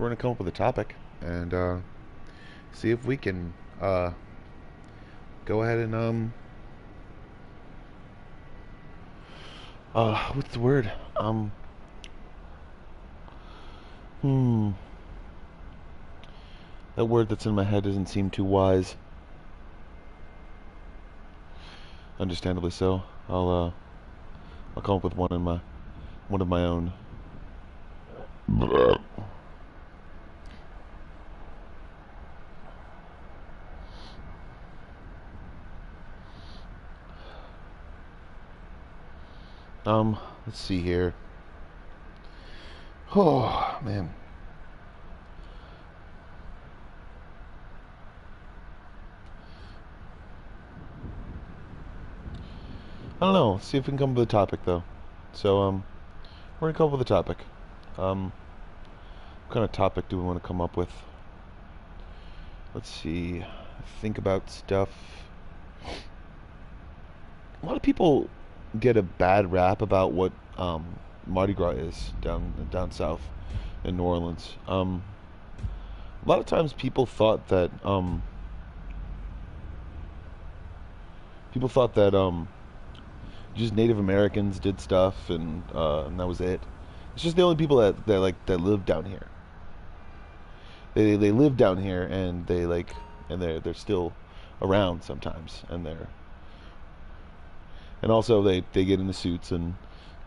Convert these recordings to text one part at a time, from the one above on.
we're gonna come up with a topic and see if we can go ahead and what's the word? Hmm. That word that's in my head doesn't seem too wise. Understandably so. I'll come up with one of my own. Let's see here. Oh, man. I don't know. Let's see if we can come up with a topic, though. So, we're gonna come up with a topic. What kind of topic do we want to come up with? Let's see. Think about stuff. A lot of people get a bad rap about what Mardi Gras is down south in New Orleans. A lot of times people thought that just Native Americans did stuff and that was it. It's just the only people that live down here. They live down here and they're still around sometimes and also they get into suits and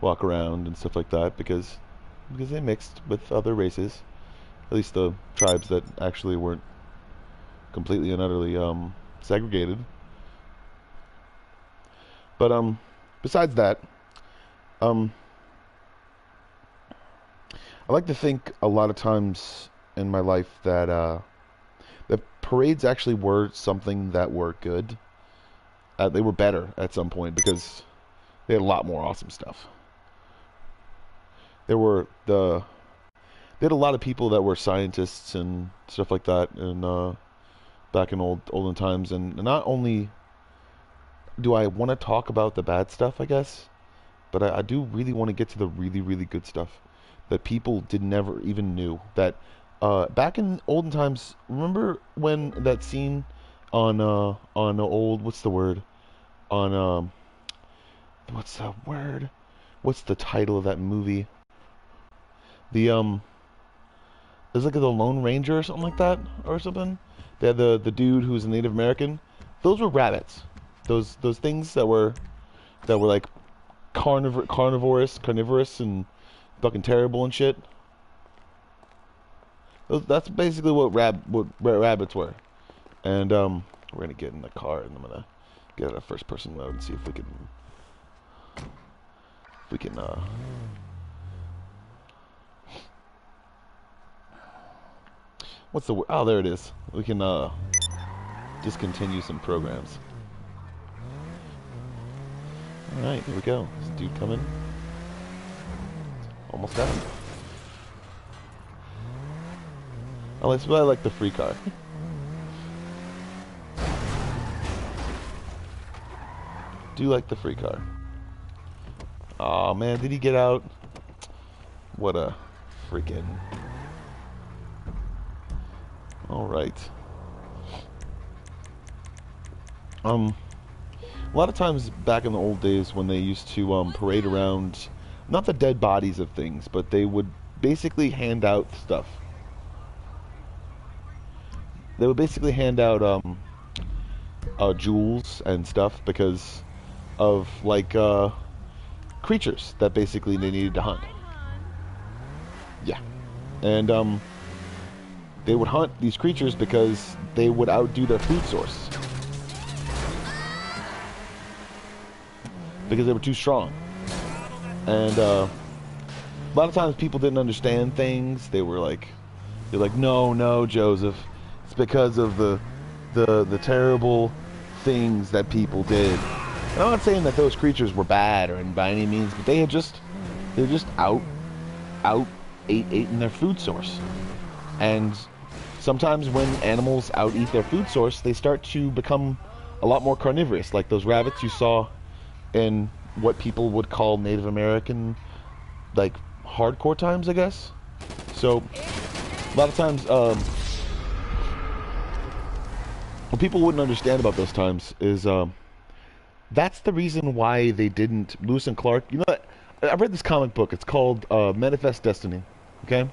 walk around and stuff like that because they mixed with other races, at least the tribes that actually weren't completely and utterly segregated. But besides that, I like to think a lot of times in my life that parades actually were something that were good. They were better at some point because they had a lot more awesome stuff. They had a lot of people that were scientists and stuff like that, and back in olden times. And not only do I want to talk about the bad stuff, I guess, but I do really want to get to the really, really good stuff that people never even knew. That back in olden times, remember when that scene on old, what's the word? On what's the word? What's the title of that movie? There's like the Lone Ranger or something like that, or something. They had the dude who's a Native American. Those were rabbits. Those things that were like carnivorous and fucking terrible and shit. That's basically what rabbits were. And we're gonna get in the car and I'm gonna get out of first person mode and see if we can what's the word? Oh, there it is. We can discontinue some programs. Alright, here we go. This dude coming. Almost got him. Oh, that's why I like the free car. Do like the free car. Oh man, did he get out? What a freaking... Alright. A lot of times back in the old days when they used to parade around, not the dead bodies of things, but they would basically hand out stuff. They would basically hand out jewels and stuff because of like creatures that basically they needed to hunt. Yeah. And they would hunt these creatures because they would outdo their food source. Because they were too strong. And a lot of times people didn't understand things. They're like, no, Joseph, it's because of the terrible things that people did. And I'm not saying that those creatures were bad or by any means, but they're just eating their food source. And sometimes when animals out-eat their food source, they start to become a lot more carnivorous, like those rabbits you saw in what people would call Native American, like, hardcore times, I guess. So, A lot of times, what people wouldn't understand about those times is that's the reason why they didn't. Lewis and Clark. You know what? I've read this comic book. It's called Manifest Destiny. Okay,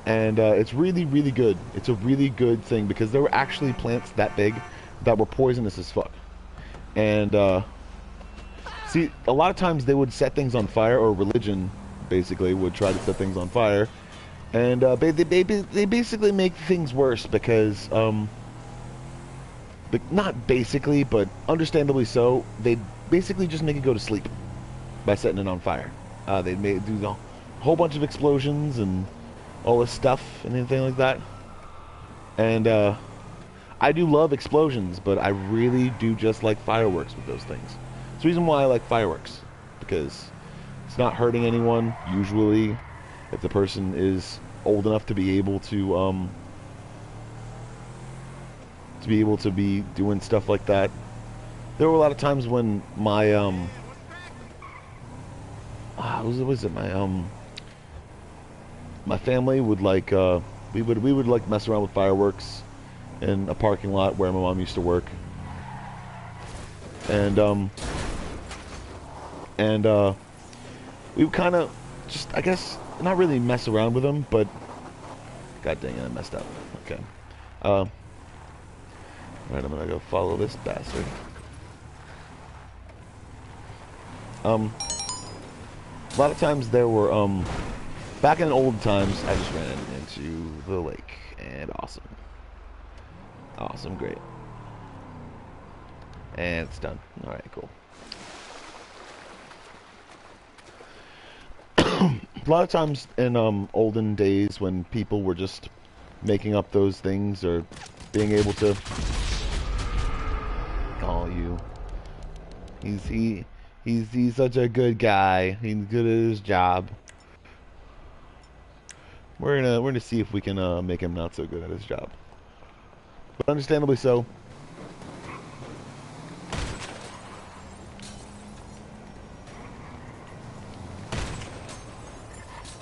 and it's really, really good. It's a really good thing because there were actually plants that big that were poisonous as fuck. And see, a lot of times they would set things on fire, or religion basically would try to set things on fire, and they basically make things worse because not basically, but understandably so, they basically just make it go to sleep by setting it on fire. They do a whole bunch of explosions and all this stuff and anything like that. And I do love explosions, but I really do just like fireworks with those things. It's the reason why I like fireworks, because it's not hurting anyone usually. If the person is old enough to be able to be doing stuff like that. There were a lot of times when my my family would like we would like mess around with fireworks in a parking lot where my mom used to work, and we would kind of just, I guess, not really mess around with them, but god dang it, I messed up. Okay. Alright, I'm gonna go follow this bastard. A lot of times there were, back in old times, I just ran into the lake, and awesome. Awesome, great. And it's done. Alright, cool. A lot of times in, olden days when people were just making up those things, or being able to call you. He's such a good guy. He's good at his job. We're gonna see if we can make him not so good at his job. But understandably so.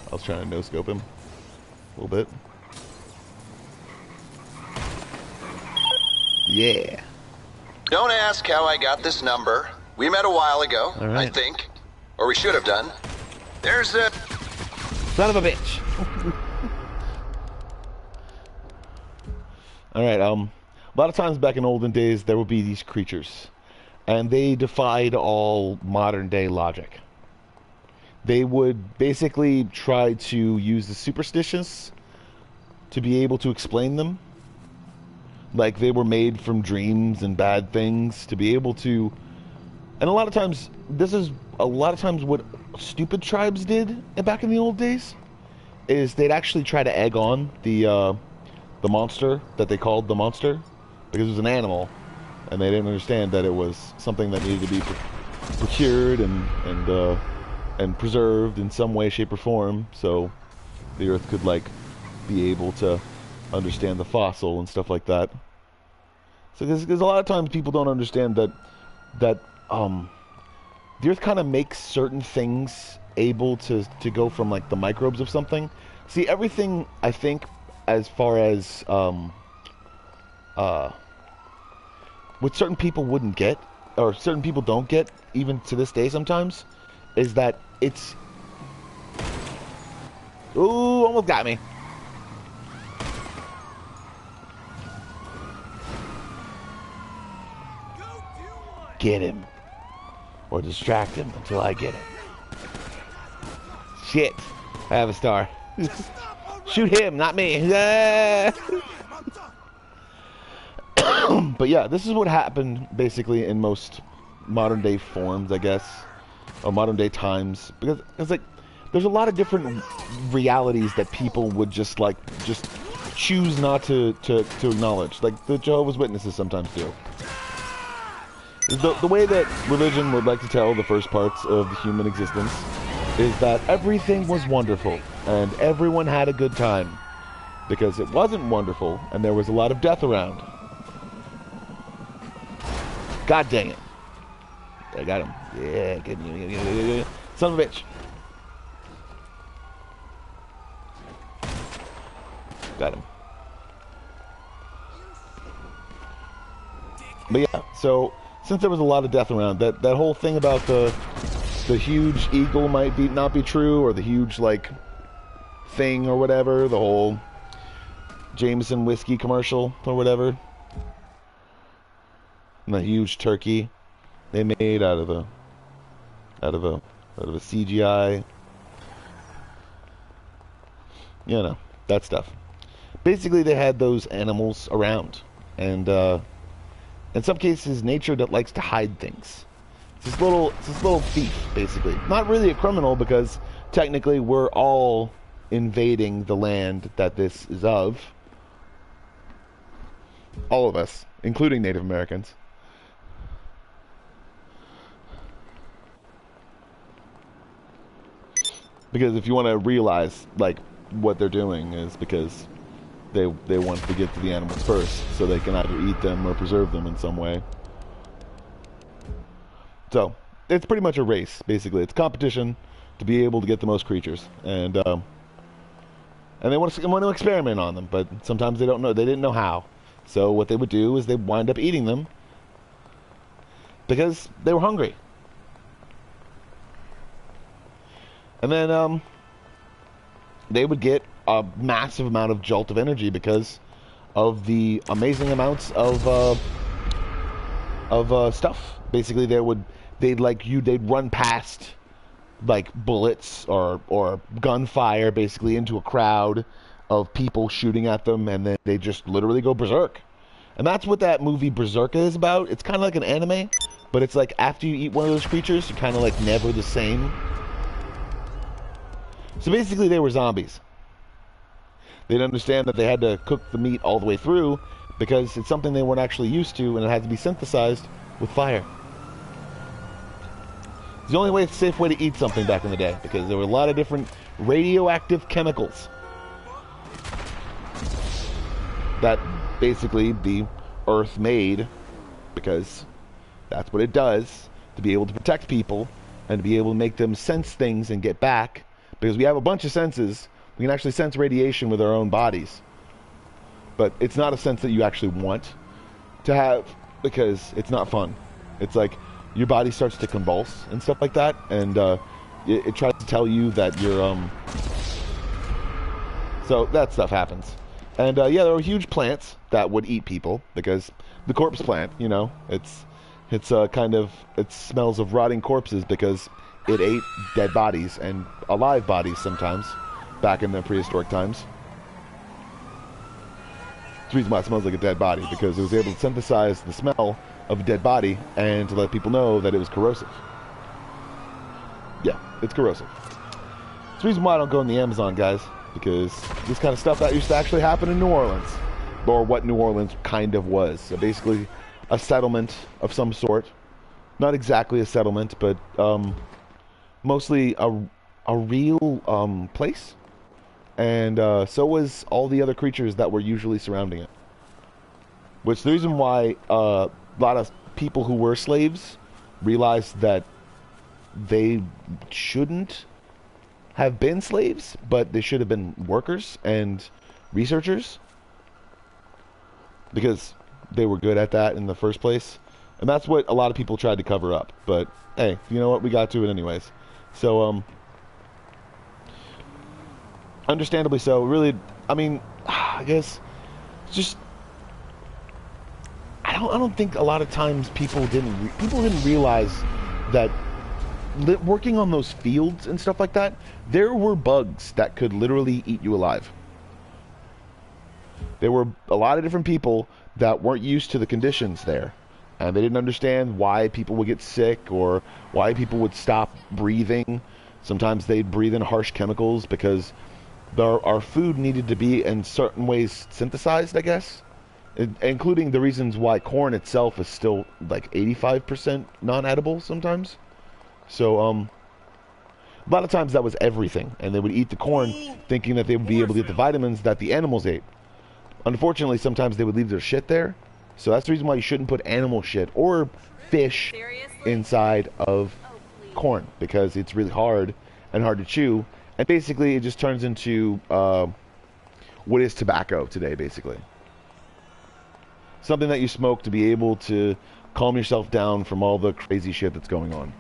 I was trying to no-scope him a little bit. Yeah. Don't ask how I got this number. We met a while ago, right. I think. Or we should have done. There's a... Son of a bitch. Alright, a lot of times back in olden days, there would be these creatures. And they defied all modern-day logic. They would basically try to use the superstitious to be able to explain them. Like they were made from dreams and bad things to be able to... And a lot of times, this is a lot of times what stupid tribes did back in the old days, is they'd actually try to egg on the monster that they called the monster, because it was an animal, and they didn't understand that it was something that needed to be procured and preserved in some way, shape, or form, so the Earth could like be able to understand the fossil and stuff like that. So because a lot of times people don't understand that the Earth kind of makes certain things able to go from like the microbes of something. See, everything, I think, as far as what certain people wouldn't get, or certain people don't get even to this day sometimes, is that it's... Ooh, almost got me. Get him. Or distract him until I get him. Shit. I have a star. Shoot him, not me. But yeah, this is what happened basically in most modern day forms, I guess. Or modern day times. Because it's like, there's a lot of different realities that people would just choose not to acknowledge. Like the Jehovah's Witnesses sometimes do. The way that religion would like to tell the first parts of the human existence is that everything was wonderful and everyone had a good time, because it wasn't wonderful and there was a lot of death around. God dang it. I got him. Yeah, get me. Son of a bitch. Got him. But yeah, so since there was a lot of death around, that whole thing about the huge eagle might not be true, or the huge like thing or whatever, the whole Jameson whiskey commercial or whatever, and the huge turkey they made out of a CGI, you know, that stuff. Basically, they had those animals around, and in some cases, nature that likes to hide things. It's this little thief, basically. Not really a criminal, because technically we're all invading the land that this is of. All of us, including Native Americans. Because if you want to realize, like, what they're doing is because they want to get to the animals first, so they can either eat them or preserve them in some way. So it's pretty much a race, basically. It's competition to be able to get the most creatures, and they want to experiment on them, but sometimes they don't know. They didn't know how. So what they would do is they wind up eating them because they were hungry. And then they would get a massive amount of jolt of energy because of the amazing amounts of stuff. Basically, they'd run past like bullets or gunfire basically into a crowd of people shooting at them, and then they just literally go berserk. And that's what that movie Berserk is about. It's kind of like an anime, but it's like after you eat one of those creatures, you're kind of like never the same. So basically, they were zombies. They didn't understand that they had to cook the meat all the way through because it's something they weren't actually used to, and it had to be synthesized with fire. It's the only safe way to eat something back in the day, because there were a lot of different radioactive chemicals that basically the Earth made, because that's what it does, to be able to protect people and to be able to make them sense things and get back. Because we have a bunch of senses. We can actually sense radiation with our own bodies. But it's not a sense that you actually want to have, because it's not fun. It's like your body starts to convulse and stuff like that, and it tries to tell you that you're... So that stuff happens. And yeah, there were huge plants that would eat people, because the corpse plant, you know, it smells of rotting corpses because it ate dead bodies and alive bodies sometimes back in the prehistoric times. It's the reason why it smells like a dead body, because it was able to synthesize the smell of a dead body and to let people know that it was corrosive. Yeah, it's corrosive. It's the reason why I don't go in the Amazon, guys, because this kind of stuff that used to actually happen in New Orleans, or what New Orleans kind of was. So basically a settlement of some sort. Not exactly a settlement, but mostly a real place. And so was all the other creatures that were usually surrounding it. Which the reason why a lot of people who were slaves realized that they shouldn't have been slaves, but they should have been workers and researchers, because they were good at that in the first place. And that's what a lot of people tried to cover up. But hey, you know what? We got to it anyways. So, understandably so. Really, I mean, I guess just I don't think a lot of times people didn't realize that working on those fields and stuff like that, there were bugs that could literally eat you alive. There were a lot of different people that weren't used to the conditions there, and they didn't understand why people would get sick or why people would stop breathing. Sometimes they'd breathe in harsh chemicals because our food needed to be in certain ways synthesized, I guess, including the reasons why corn itself is still like 85% non-edible sometimes. So a lot of times that was everything, and they would eat the corn thinking that they would be able to get the vitamins that the animals ate. Unfortunately, sometimes they would leave their shit there. So that's the reason why you shouldn't put animal shit or fish inside of corn, because it's really hard and hard to chew. And basically, it just turns into what is tobacco today, basically. Something that you smoke to be able to calm yourself down from all the crazy shit that's going on.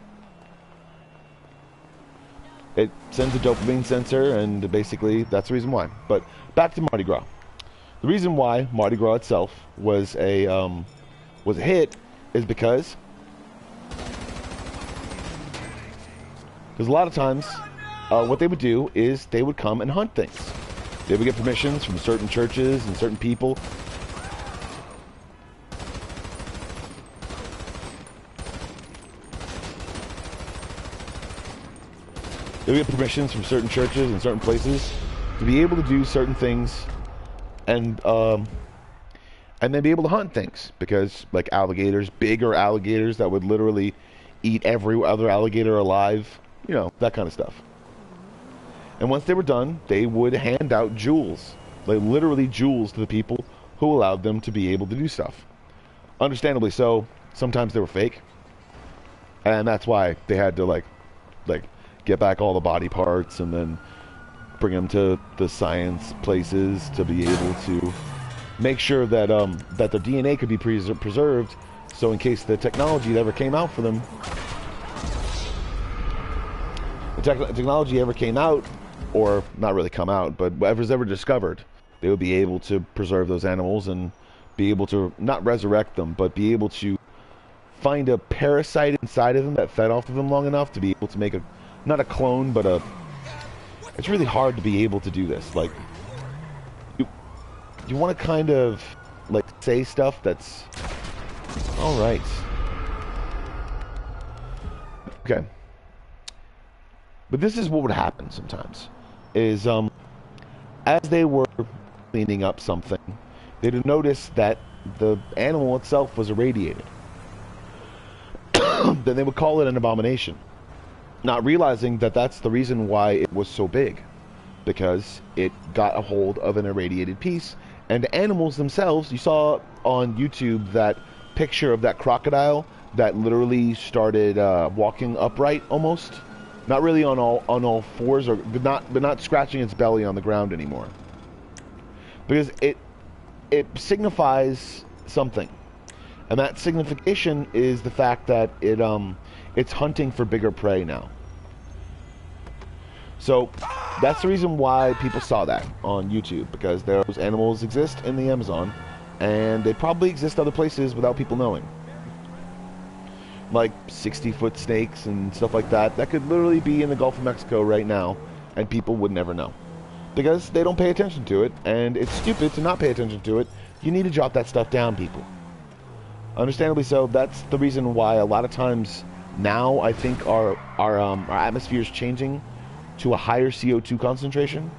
It sends a dopamine sensor, and basically that's the reason why. But back to Mardi Gras. The reason why Mardi Gras itself was a hit is because a lot of times what they would do is they would come and hunt things. They would get permissions from certain churches and certain people. They would get permissions from certain churches and certain places to be able to do certain things, and then be able to hunt things, because like alligators, bigger alligators that would literally eat every other alligator alive, you know, that kind of stuff. And once they were done, they would hand out jewels, like literally jewels, to the people who allowed them to be able to do stuff. Understandably so, sometimes they were fake, and that's why they had to like get back all the body parts and then bring them to the science places to be able to make sure that that their DNA could be preserved, so in case the technology that ever came out for them, technology ever came out, or not really come out, but whatever's ever discovered, they would be able to preserve those animals and be able to not resurrect them, but be able to find a parasite inside of them that fed off of them long enough to be able to make a, not a clone, but a, it's really hard to be able to do this. Like, you want to kind of like say stuff that's all right. Okay. But this is what would happen sometimes, is as they were cleaning up something, they'd notice that the animal itself was irradiated. Then they would call it an abomination, not realizing that that's the reason why it was so big, because it got a hold of an irradiated piece. And the animals themselves, you saw on YouTube that picture of that crocodile that literally started walking upright almost. Not really on all fours, or but not scratching its belly on the ground anymore, because it signifies something, and that signification is the fact that it's hunting for bigger prey now. So that's the reason why people saw that on YouTube, because those animals exist in the Amazon, and they probably exist other places without people knowing. Like 60-foot snakes and stuff like that could literally be in the Gulf of Mexico right now, and people would never know, because they don't pay attention to it, and it's stupid to not pay attention to it. You need to jot that stuff down, people. Understandably so. That's the reason why a lot of times now I think our atmosphere is changing to a higher CO2 concentration.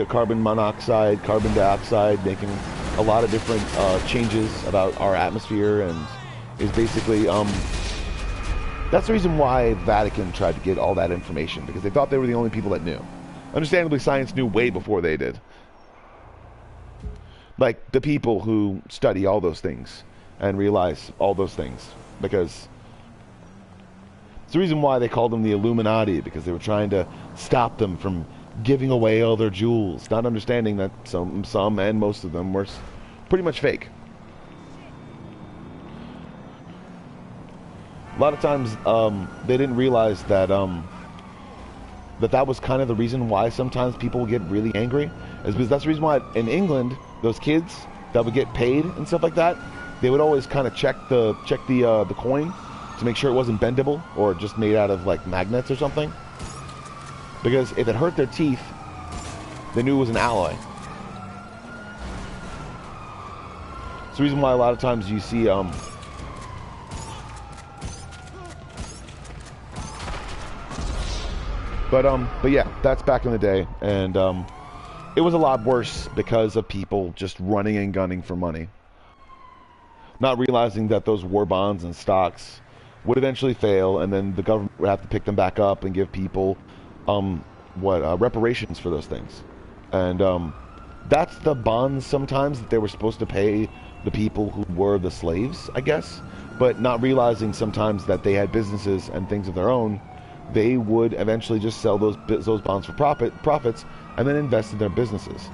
Carbon monoxide, carbon dioxide, making a lot of different changes about our atmosphere, and is basically that's the reason why Vatican tried to get all that information, because they thought they were the only people that knew. Understandably, science knew way before they did. Like the people who study all those things and realize all those things, because it's the reason why they called them the Illuminati, because they were trying to stop them from giving away all their jewels, not understanding that some and most of them were pretty much fake. A lot of times they didn't realize that that was kind of the reason why sometimes people would get really angry, is because that's the reason why in England those kids that would get paid and stuff like that, they would always kind of check the coin to make sure it wasn't bendable or just made out of like magnets or something. Because if it hurt their teeth, they knew it was an alloy. It's the reason why a lot of times you see but yeah, that's back in the day, and it was a lot worse because of people just running and gunning for money, not realizing that those war bonds and stocks would eventually fail, and then the government would have to pick them back up and give people reparations for those things. And that's the bonds sometimes that they were supposed to pay the people who were the slaves, I guess, but not realizing sometimes that they had businesses and things of their own they would eventually just sell those bonds for profits and then invest in their businesses.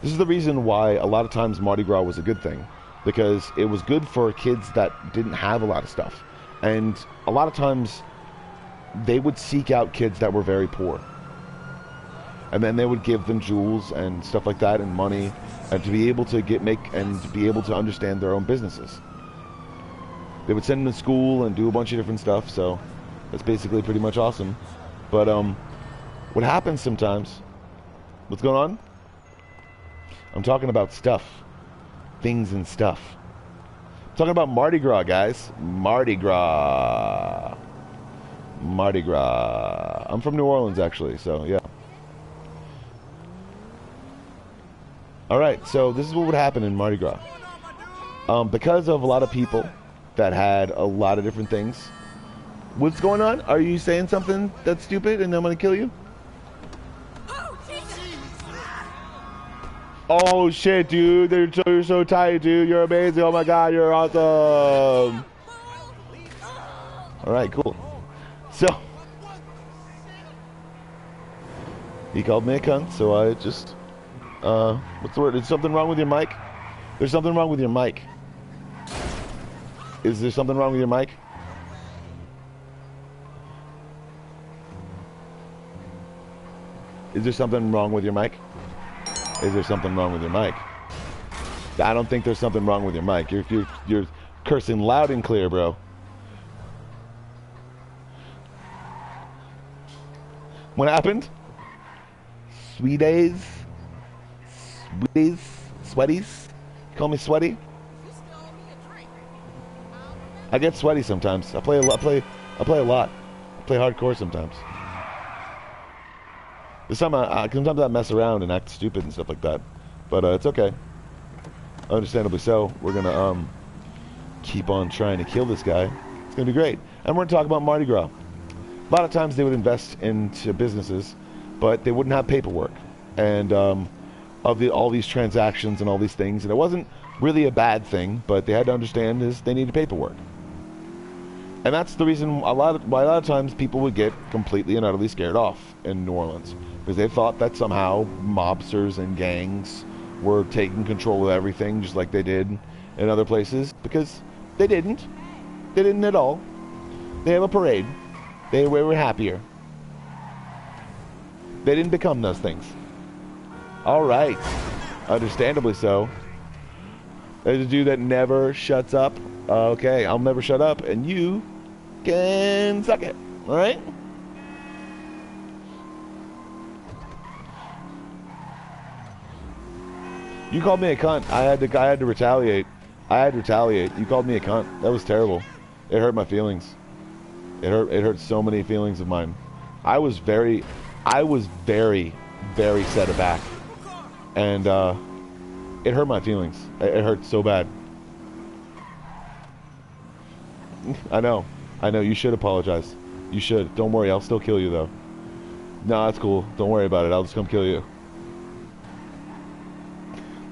This is the reason why a lot of times Mardi Gras was a good thing, because it was good for kids that didn't have a lot of stuff. And a lot of times they would seek out kids that were very poor. And then they would give them jewels and stuff like that and money, and to be able to be able to understand their own businesses. They would send them to school and do a bunch of different stuff, so that's basically pretty much awesome. But what happens sometimes, what's going on? I'm talking about stuff. Things and stuff. I'm talking about Mardi Gras, guys. Mardi Gras. Mardi Gras. I'm from New Orleans, actually, so yeah. Alright, so this is what would happen in Mardi Gras. Because of a lot of people that had a lot of different things. What's going on? Are you saying something that's stupid and I'm going to kill you? Oh shit, dude. You're so tight, dude. You're amazing. Oh my god, you're awesome. Alright, cool. So, he called me a cunt, so I just... what's the word? Is something wrong with your mic? There's something wrong with your mic. Is there something wrong with your mic? Is there something wrong with your mic? Is there something wrong with your mic? I don't think there's something wrong with your mic. You're cursing loud and clear, bro. What happened? Sweeties? Sweeties? Sweaties? Call me sweaty? I get sweaty sometimes. I play a lot. I play hardcore sometimes. Sometimes I mess around and act stupid and stuff like that, but it's okay. Understandably so. We're gonna keep on trying to kill this guy. It's gonna be great, and we're gonna talk about Mardi Gras. A lot of times they would invest into businesses, but they wouldn't have paperwork, and all these transactions and all these things, and it wasn't really a bad thing, but they had to understand is they needed paperwork. And that's the reason why a lot of times people would get completely and utterly scared off in New Orleans, because they thought that somehow mobsters and gangs were taking control of everything just like they did in other places, because they didn't. They didn't at all. They have a parade. They were happier. They didn't become those things. All right. Understandably so. There's a dude that never shuts up. Okay, I'll never shut up, and you can suck it. All right? You called me a cunt. I had to retaliate. You called me a cunt. That was terrible. It hurt my feelings. It hurt so many feelings of mine. I was very set aback, and it hurt my feelings. It hurt so bad. I know. You should apologize. You should. Don't worry. I'll still kill you though. No, that's cool. Don't worry about it. I'll just come kill you.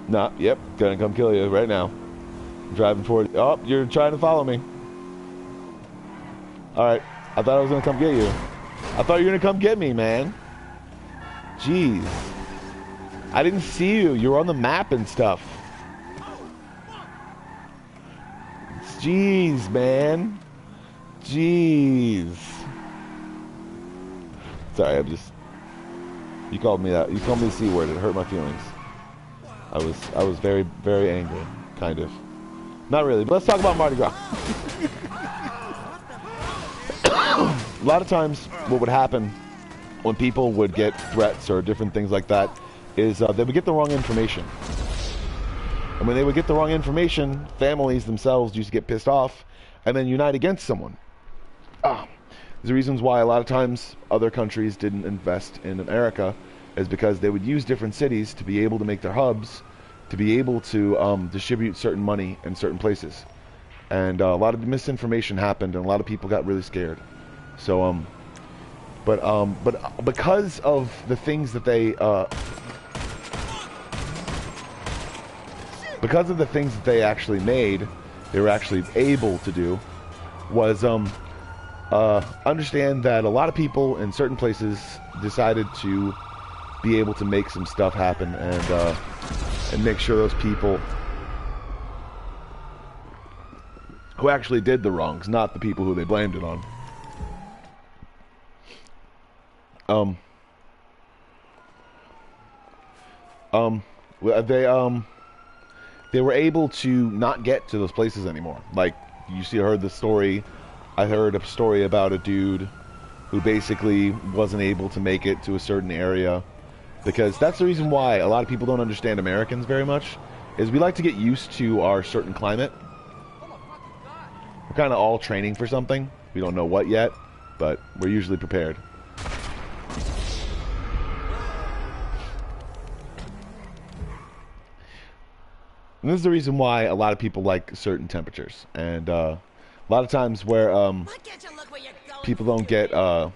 Nah. Yep. Gonna come kill you right now. I'm driving forward. Oh, you're trying to follow me. Alright, I thought I was gonna come get you. I thought you were gonna come get me, man. Jeez. I didn't see you. You were on the map and stuff. Jeez, man. Jeez. Sorry, you called me that. You called me the C word. It hurt my feelings. I was very, very angry. Kind of. Not really, but let's talk about Mardi Gras. A lot of times, what would happen when people would get threats or different things like that is they would get the wrong information. And when they would get the wrong information, families themselves used to get pissed off and then unite against someone. There's the reasons why a lot of times other countries didn't invest in America is because they would use different cities to be able to make their hubs, to be able to distribute certain money in certain places. And a lot of misinformation happened and a lot of people got really scared. So, but because of the things that they actually made, they were actually able to do, was understand that a lot of people in certain places decided to be able to make some stuff happen and make sure those people who actually did the wrongs, not the people who they blamed it on. They were able to not get to those places anymore. Like, heard the story. I heard a story about a dude who basically wasn't able to make it to a certain area, because that's the reason why a lot of people don't understand Americans very much, is we like to get used to our certain climate. We're kind of all training for something. We don't know what yet, but we're usually prepared. And this is the reason why a lot of people like certain temperatures. And a lot of times where people don't get the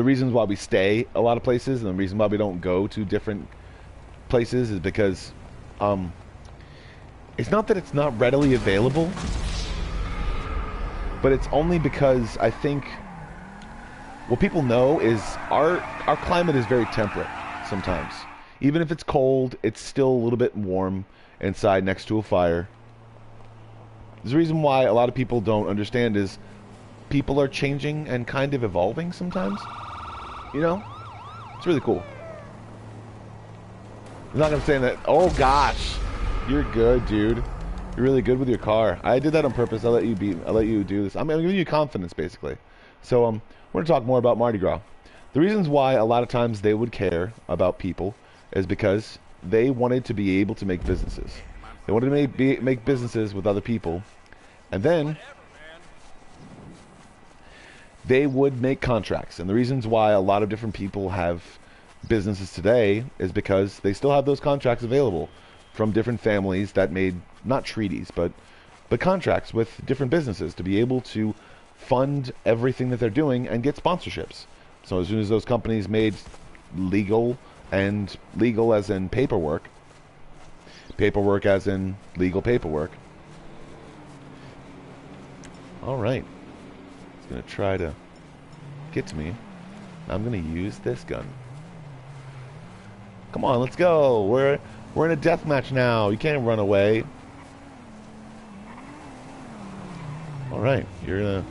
reasons why we stay a lot of places, and the reason why we don't go to different places is because it's not that it's not readily available, but it's only because I think what people know is our climate is very temperate sometimes. Even if it's cold, it's still a little bit warm inside next to a fire. The reason why a lot of people don't understand is people are changing and kind of evolving sometimes. You know? It's really cool. I'm not going to say that, oh gosh, you're good, dude. You're really good with your car. I did that on purpose. I'll let you do this. I'm giving you confidence, basically. So we're going to talk more about Mardi Gras. The reasons why a lot of times they would care about people is because they wanted to be able to make businesses. They wanted to make businesses with other people, and then they would make contracts. And the reasons why a lot of different people have businesses today is because they still have those contracts available from different families that made, not treaties, but contracts with different businesses to be able to fund everything that they're doing and get sponsorships. So as soon as those companies made legal, and legal as in paperwork as in legal paperwork. Alright. It's going to try to get to me. I'm going to use this gun. Come on, let's go. We're in a death match now. You can't run away. Alright, you're gonna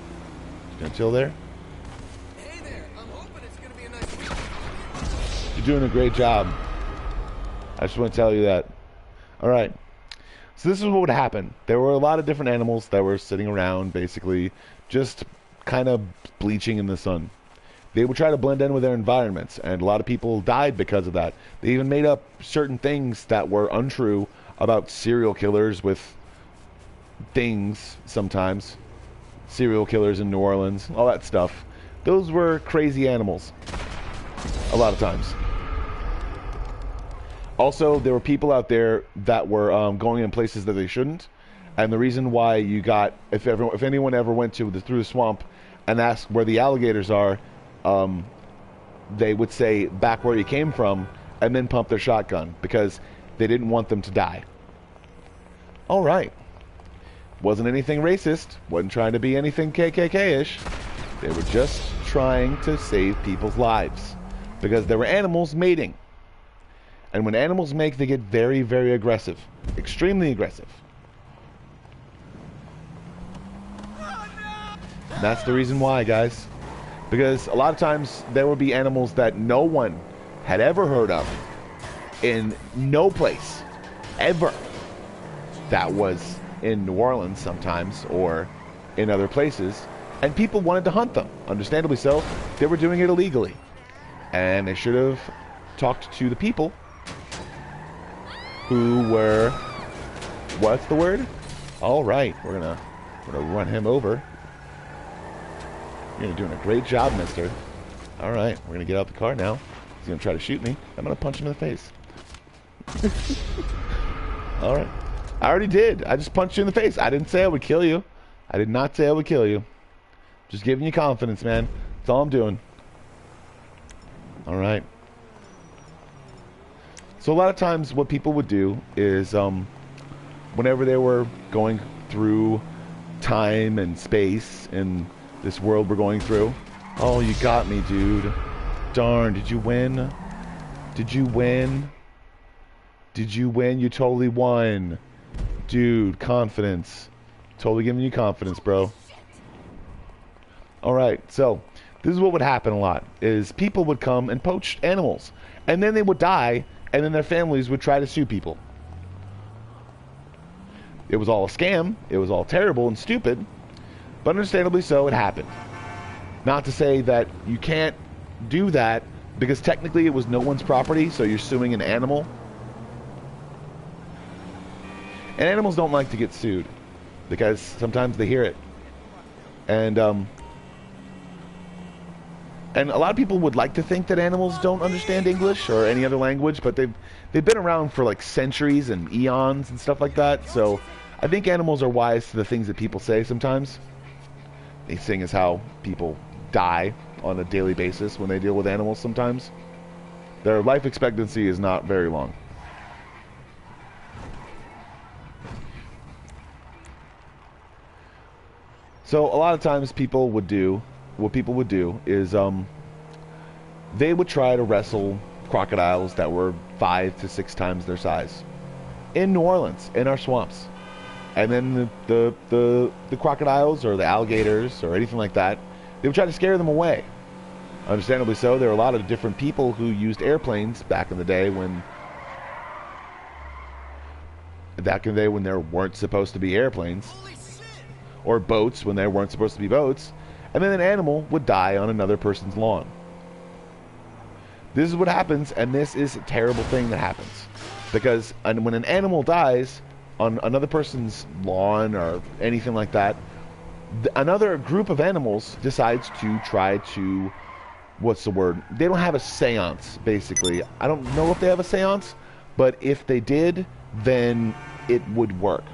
chill there? Hey there, I'm hoping it's gonna be a nice week. You're doing a great job. I just want to tell you that. Alright. So this is what would happen. There were a lot of different animals that were sitting around, basically, just kind of bleaching in the sun. They would try to blend in with their environments, and a lot of people died because of that. They even made up certain things that were untrue about serial killers with things sometimes. Serial killers in New Orleans, all that stuff. Those were crazy animals. A lot of times. Also, there were people out there that were going in places that they shouldn't. And the reason why you got, if anyone ever went through the swamp and asked where the alligators are, they would say back where you came from and then pump their shotgun because they didn't want them to die. All right. Wasn't anything racist. Wasn't trying to be anything KKK-ish. They were just trying to save people's lives because there were animals mating. And when animals mate, they get very, very aggressive. Extremely aggressive. And that's the reason why, guys. Because a lot of times there will be animals that no one had ever heard of in no place ever that was in New Orleans sometimes or in other places, and people wanted to hunt them. Understandably so. They were doing it illegally. And they should have talked to the people who were, what's the word? All right, we're gonna run him over. You're doing a great job, mister. All right, we're gonna get out the car now. He's gonna try to shoot me. I'm gonna punch him in the face. All right. I already did. I just punched you in the face. I didn't say I would kill you. I did not say I would kill you. Just giving you confidence, man. That's all I'm doing. All right. So a lot of times what people would do is whenever they were going through time and space and This world we're going through. Oh, you got me, dude. Darn, did you win? Did you win? Did you win? You totally won. Dude, confidence. Totally giving you confidence, bro. Alright, so this is what would happen a lot, is people would come and poach animals. And then they would die, and then their families would try to sue people. It was all a scam. It was all terrible and stupid. But understandably so, it happened. Not to say that you can't do that, because technically it was no one's property, so you're suing an animal. And animals don't like to get sued, because sometimes they hear it. And a lot of people would like to think that animals don't understand English or any other language, but they've been around for like centuries and eons and stuff like that. So I think animals are wise to the things that people say sometimes. They sing as how people die on a daily basis when they deal with animals sometimes. Their life expectancy is not very long. So a lot of times what people would do is they would try to wrestle crocodiles that were 5 to 6 times their size in New Orleans, in our swamps. And then the crocodiles or the alligators or anything like that, they would try to scare them away. Understandably so. There were a lot of different people who used airplanes back in the day when there weren't supposed to be airplanes. Or boats when there weren't supposed to be boats. And then an animal would die on another person's lawn. This is what happens, and this is a terrible thing that happens. Because when an animal dies on another person's lawn or anything like that, another group of animals decides to try to, what's the word? They don't have a seance, basically. I don't know if they have a seance, but if they did, then it would work.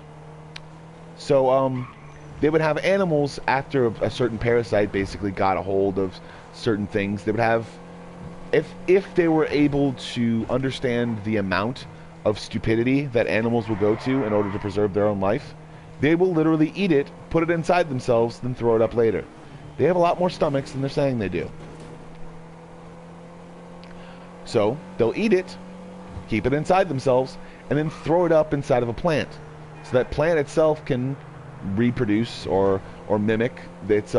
So, they would have animals after a certain parasite basically got a hold of certain things. They would have, if they were able to understand the amount of stupidity that animals will go to in order to preserve their own life, they will literally eat it, put it inside themselves, then throw it up later. They have a lot more stomachs than they're saying they do. So they'll eat it, keep it inside themselves, and then throw it up inside of a plant. So that plant itself can reproduce or mimic its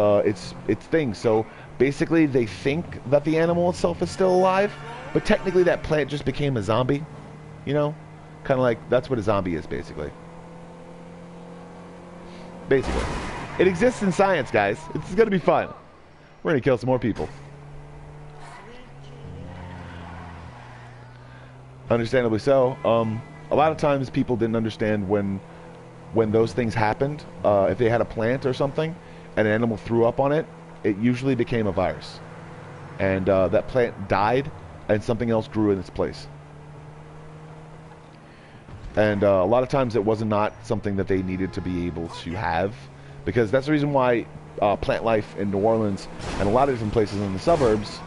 thing. So basically they think that the animal itself is still alive, but technically that plant just became a zombie. You know? Kind of like, that's what a zombie is, basically. Basically. It exists in science, guys. It's gonna be fun. We're gonna kill some more people. Understandably so. A lot of times people didn't understand when those things happened, if they had a plant or something and an animal threw up on it, it usually became a virus. And that plant died and something else grew in its place. And a lot of times it was not something that they needed to be able to have, because that's the reason why plant life in New Orleans and a lot of different places in the suburbs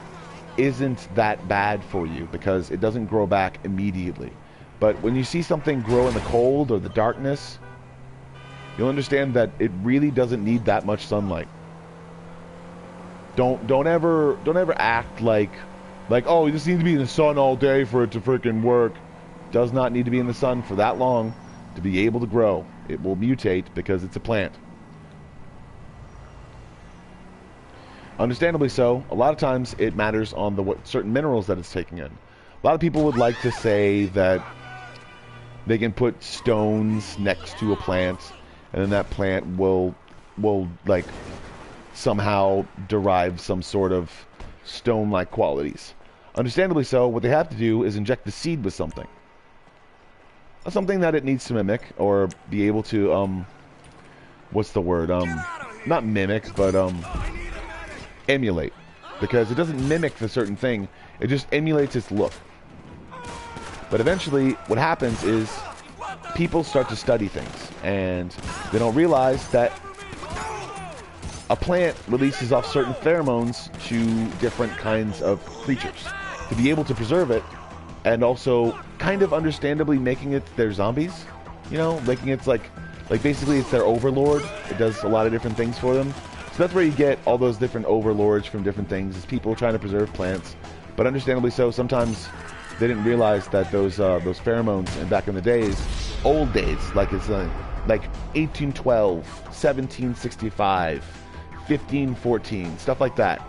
isn't that bad for you, because it doesn't grow back immediately. But when you see something grow in the cold or the darkness, you'll understand that it really doesn't need that much sunlight. Don't ever act like oh, you just need to be in the sun all day for it to freaking work. Does not need to be in the sun for that long to be able to grow. It will mutate because it's a plant. Understandably so. A lot of times it matters on what certain minerals that it's taking in. A lot of people would like to say that they can put stones next to a plant, and then that plant will like somehow derive some sort of stone-like qualities. Understandably so. What they have to do is inject the seed with something that it needs to mimic or be able to what's the word, not mimic, but emulate, because it doesn't mimic the certain thing, it just emulates its look. But eventually what happens is people start to study things, and they don't realize that a plant releases off certain pheromones to different kinds of creatures to be able to preserve it, and also kind of understandably making it their zombies, you know, making it like basically it's their overlord. It does a lot of different things for them. So that's where you get all those different overlords from different things, is people trying to preserve plants. But understandably so, sometimes they didn't realize that those pheromones, and back in the days, old days, like it's like 1812, 1765, 1514, stuff like that.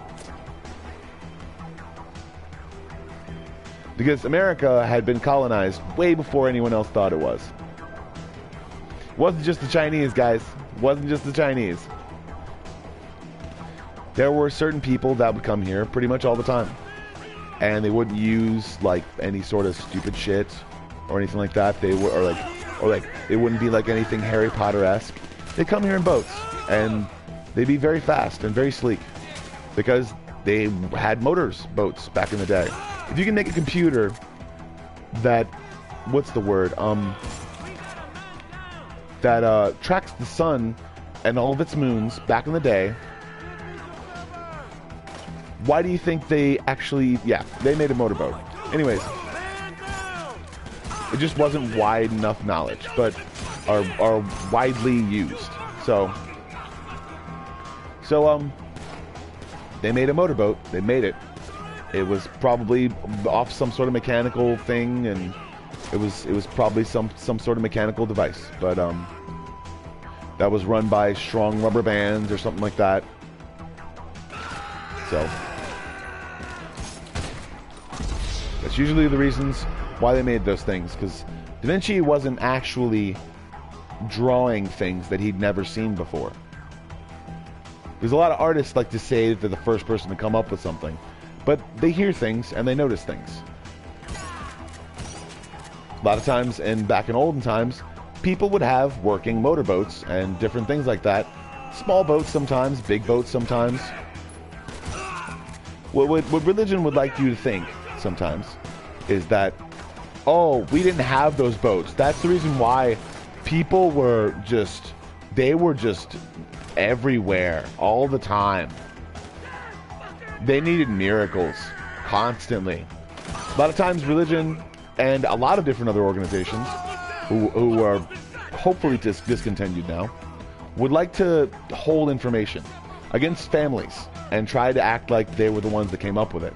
Because America had been colonized way before anyone else thought it was. It wasn't just the Chinese, guys. It wasn't just the Chinese. There were certain people that would come here pretty much all the time. And they wouldn't use like any sort of stupid shit or anything like that. They would, or like it wouldn't be like anything Harry Potter-esque. They'd come here in boats, and they'd be very fast and very sleek because they had boats back in the day. If you can make a computer that, what's the word? That tracks the sun and all of its moons back in the day. Why do you think they actually, they made a motorboat. Anyways, it just wasn't wide enough knowledge, but are widely used. So they made a motorboat, they made it. It was probably off some sort of mechanical thing, and it was probably some sort of mechanical device, but that was run by strong rubber bands or something like that. So that's usually the reasons why they made those things, because Da Vinci wasn't actually drawing things that he'd never seen before. There's a lot of artists like to say that they're the first person to come up with something, but they hear things and they notice things. A lot of times, and back in olden times, people would have working motorboats and different things like that. Small boats sometimes, big boats sometimes. What religion would like you to think sometimes is that, oh, we didn't have those boats. That's the reason why people were just everywhere all the time. They needed miracles constantly. A lot of times religion and a lot of different other organizations who are hopefully discontinued now would like to hold information against families and try to act like they were the ones that came up with it,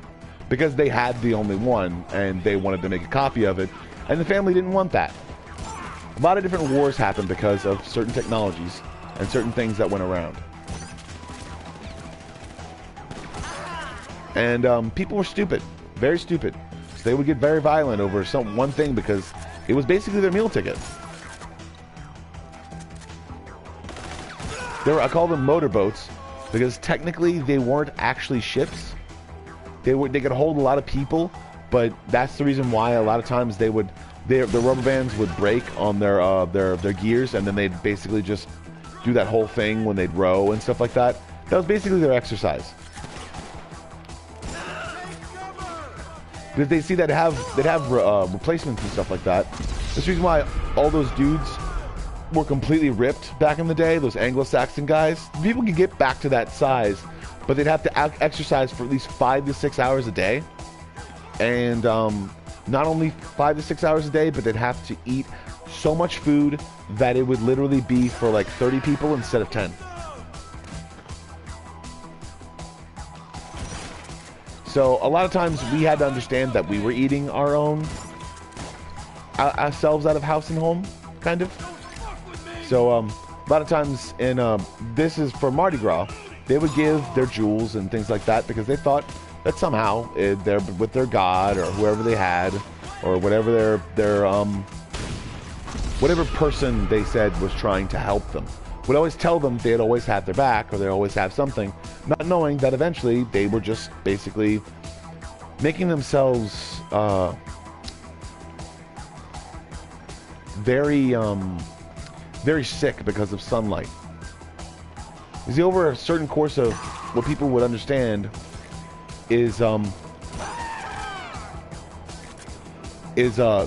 because they had the only one and they wanted to make a copy of it, and the family didn't want that. A lot of different wars happened because of certain technologies and certain things that went around. And people were stupid, very stupid. So they would get very violent over one thing because it was basically their meal ticket. I call them motorboats because technically they weren't actually ships. They could hold a lot of people, but that's the reason why a lot of times the rubber bands would break on their gears, and then they'd basically just do that whole thing when they'd row and stuff like that. That was basically their exercise. Because they see that they'd have replacements and stuff like that. That's the reason why all those dudes were completely ripped back in the day, those Anglo-Saxon guys. People could get back to that size, but they'd have to exercise for at least 5 to 6 hours a day. And not only 5 to 6 hours a day, but they'd have to eat so much food that it would literally be for like 30 people instead of 10. So a lot of times we had to understand that we were eating our own ourselves out of house and home, kind of. So a lot of times this is for Mardi Gras, they would give their jewels and things like that because they thought that somehow they're with their god or whoever they had, or whatever whatever person they said was trying to help them would always tell them they'd always have their back, or they'd always have something, not knowing that eventually they were just basically making themselves very sick because of sunlight. You see, over a certain course of what people would understand is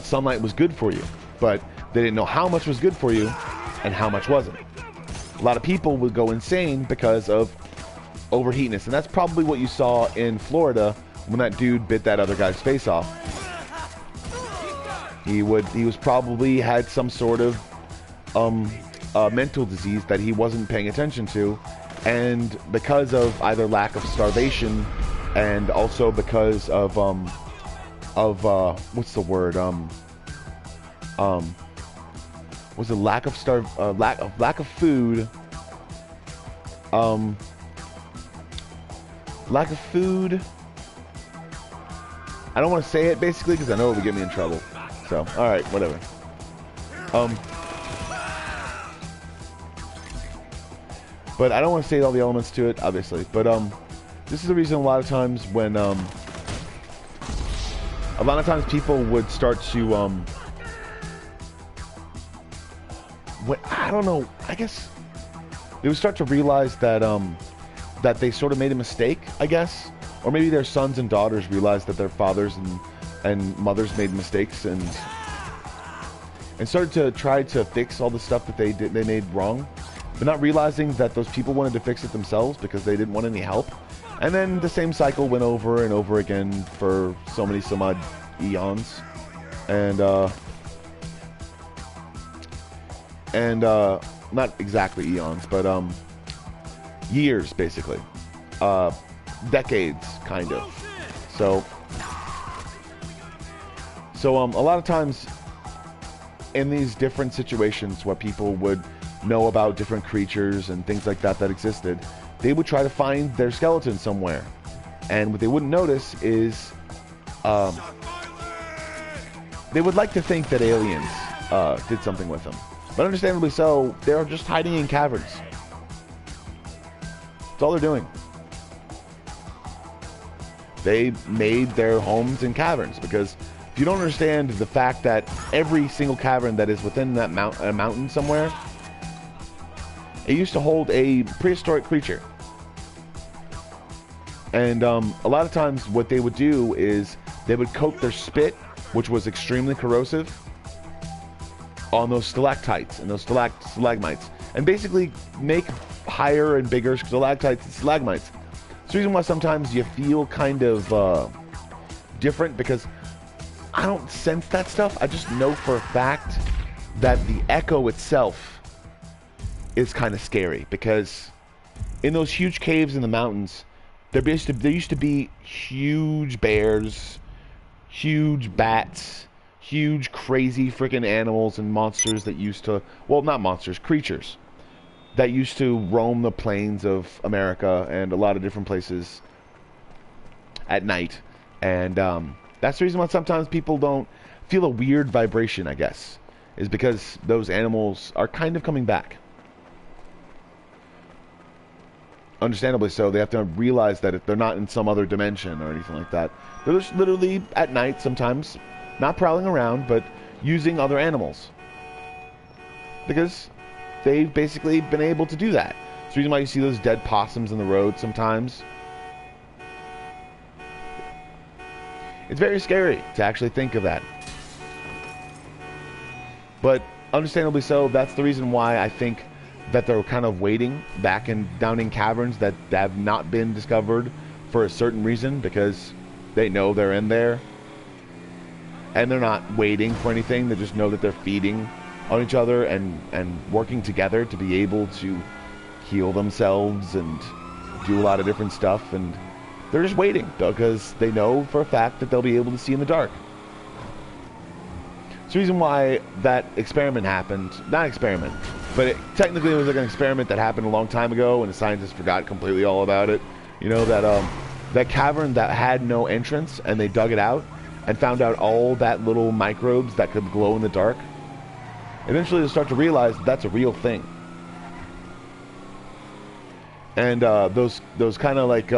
sunlight was good for you, but they didn't know how much was good for you and how much wasn't. A lot of people would go insane because of overheatness, and that's probably what you saw in Florida when that dude bit that other guy's face off. He was probably had some sort of mental disease that he wasn't paying attention to, and because of either lack of starvation, and also because of what's the word, was it lack of lack of food, lack of food. I don't want to say it basically because I know it would get me in trouble. So, all right, whatever. But I don't want to say all the elements to it, obviously. But this is the reason a lot of times when people would start to I don't know. I guess they would start to realize that that they sort of made a mistake, I guess, or maybe their sons and daughters realized that their fathers and mothers made mistakes and started to try to fix all the stuff that they made wrong, but not realizing that those people wanted to fix it themselves because they didn't want any help. And then the same cycle went over and over again for some odd eons, and not exactly eons, but years basically, decades kind of. So a lot of times in these different situations where people would know about different creatures and things like that existed, they would try to find their skeleton somewhere, and what they wouldn't notice is they would like to think that aliens did something with them, but understandably so, they're just hiding in caverns. That's all they're doing. They made their homes in caverns because if you don't understand the fact that every single cavern that is within that mountain somewhere, it used to hold a prehistoric creature. And a lot of times what they would do is they would coat their spit, which was extremely corrosive, on those stalactites and those stalagmites, and basically make higher and bigger stalactites and stalagmites. It's the reason why sometimes you feel kind of different, because I don't sense that stuff. I just know for a fact that the echo itself is kind of scary, because in those huge caves in the mountains, there used to be huge bears, huge bats, huge crazy freaking animals and monsters that used to, well, not monsters, creatures that used to roam the plains of America and a lot of different places at night. And that's the reason why sometimes people don't feel a weird vibration, I guess, is because those animals are kind of coming back. Understandably so, they have to realize that if they're not in some other dimension or anything like that. They're just literally at night sometimes, not prowling around, but using other animals. Because they've basically been able to do that. It's the reason why you see those dead possums in the road sometimes. It's very scary to actually think of that. But understandably so, that's the reason why I think that they're kind of waiting down in caverns that have not been discovered for a certain reason, because they know they're in there. And they're not waiting for anything, they just know that they're feeding on each other and working together to be able to heal themselves and do a lot of different stuff, and they're just waiting because they know for a fact that they'll be able to see in the dark. It's the reason why that experiment happened. Not experiment, but technically it was like an experiment that happened a long time ago, and the scientists forgot completely all about it. You know, that cavern that had no entrance, and they dug it out and found out all that little microbes that could glow in the dark. Eventually they start to realize that that's a real thing. And those kind of like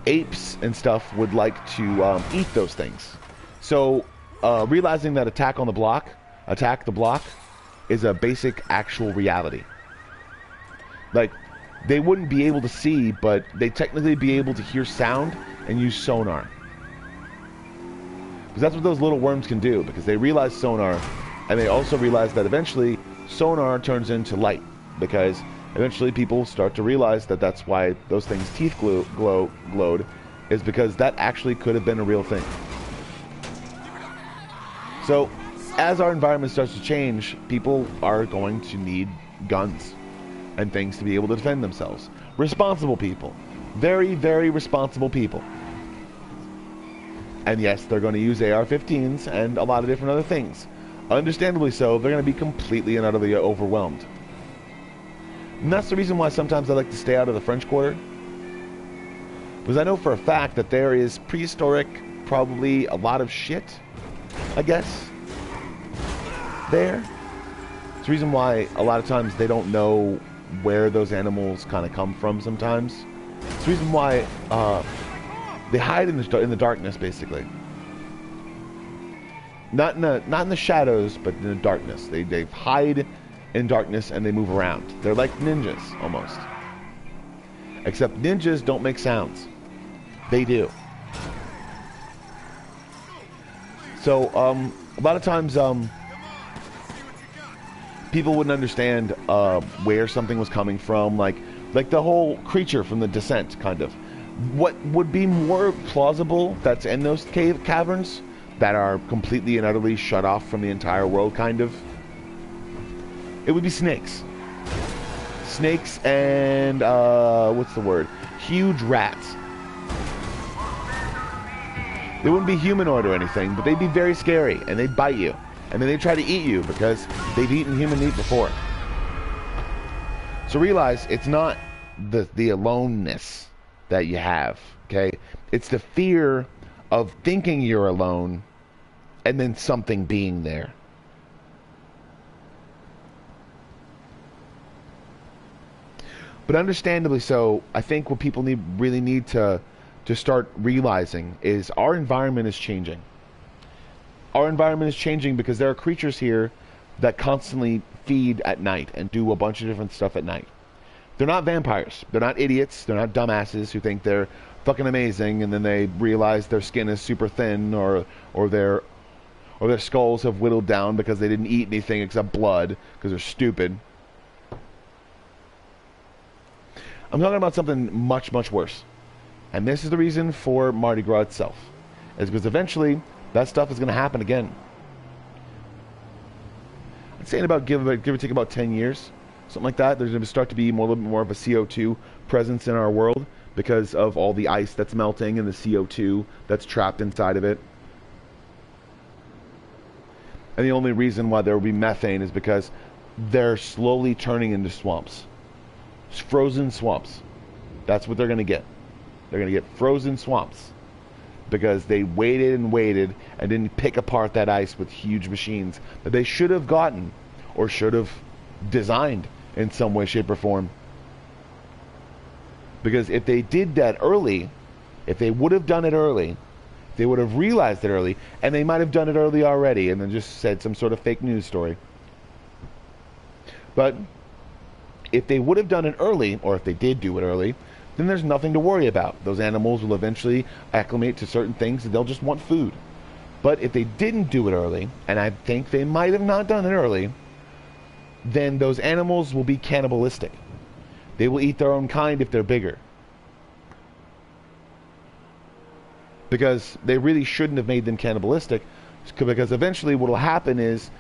apes and stuff would like to eat those things. So realizing that Attack the Block is a basic actual reality. Like, they wouldn't be able to see, but they technically be able to hear sound and use sonar. Because that's what those little worms can do, because they realize sonar, and they also realize that eventually sonar turns into light, because eventually people start to realize that that's why those things' teeth glowed, is because that actually could have been a real thing. So, as our environment starts to change, people are going to need guns. and things to be able to defend themselves. Responsible people. Very, very responsible people. And yes, they're going to use AR-15s and a lot of different other things. Understandably so, they're going to be completely and utterly overwhelmed. And that's the reason why sometimes I like to stay out of the French Quarter. Because I know for a fact that there is prehistoric, probably a lot of shit, I guess, there. It's the reason why a lot of times they don't know where those animals kind of come from sometimes. It's the reason why they hide in the darkness, basically. Not in the shadows, but in the darkness. They hide in darkness and they move around. They're like ninjas, almost. Except ninjas don't make sounds. They do. So, a lot of times, people wouldn't understand where something was coming from, like the whole creature from The Descent, kind of. What would be more plausible that's in those caverns that are completely and utterly shut off from the entire world, kind of? It would be snakes. Snakes and, what's the word? Huge rats. They wouldn't be humanoid or anything, but they'd be very scary, and they'd bite you. And then they'd try to eat you because they've eaten human meat before. So realize it's not the aloneness that you have, okay? It's the fear of thinking you're alone and then something being there. But understandably so, I think what people really need to start realizing is our environment is changing. Our environment is changing because there are creatures here that constantly feed at night and do a bunch of different stuff at night. They're not vampires. They're not idiots. They're not dumbasses who think they're fucking amazing and then they realize their skin is super thin or their skulls have whittled down because they didn't eat anything except blood because they're stupid. I'm talking about something much, much worse. And this is the reason for Mardi Gras itself. Is because eventually that stuff is going to happen again. I'd say in about give or take about 10 years, something like that. There's going to start to be a little bit more of a CO2 presence in our world because of all the ice that's melting and the CO2 that's trapped inside of it. And the only reason why there will be methane is because they're slowly turning into swamps. Frozen swamps. That's what they're going to get. They're going to get frozen swamps because they waited and waited and didn't pick apart that ice with huge machines that they should have gotten or should have designed in some way, shape, or form. Because if they did that early, if they would have done it early, they would have realized it early, and they might have done it early already and then just said some sort of fake news story. But if they would have done it early, or if they did do it early, then there's nothing to worry about. Those animals will eventually acclimate to certain things and they'll just want food. But if they didn't do it early, and I think they might have not done it early, then those animals will be cannibalistic. They will eat their own kind if they're bigger. Because they really shouldn't have made them cannibalistic, because eventually what will happen is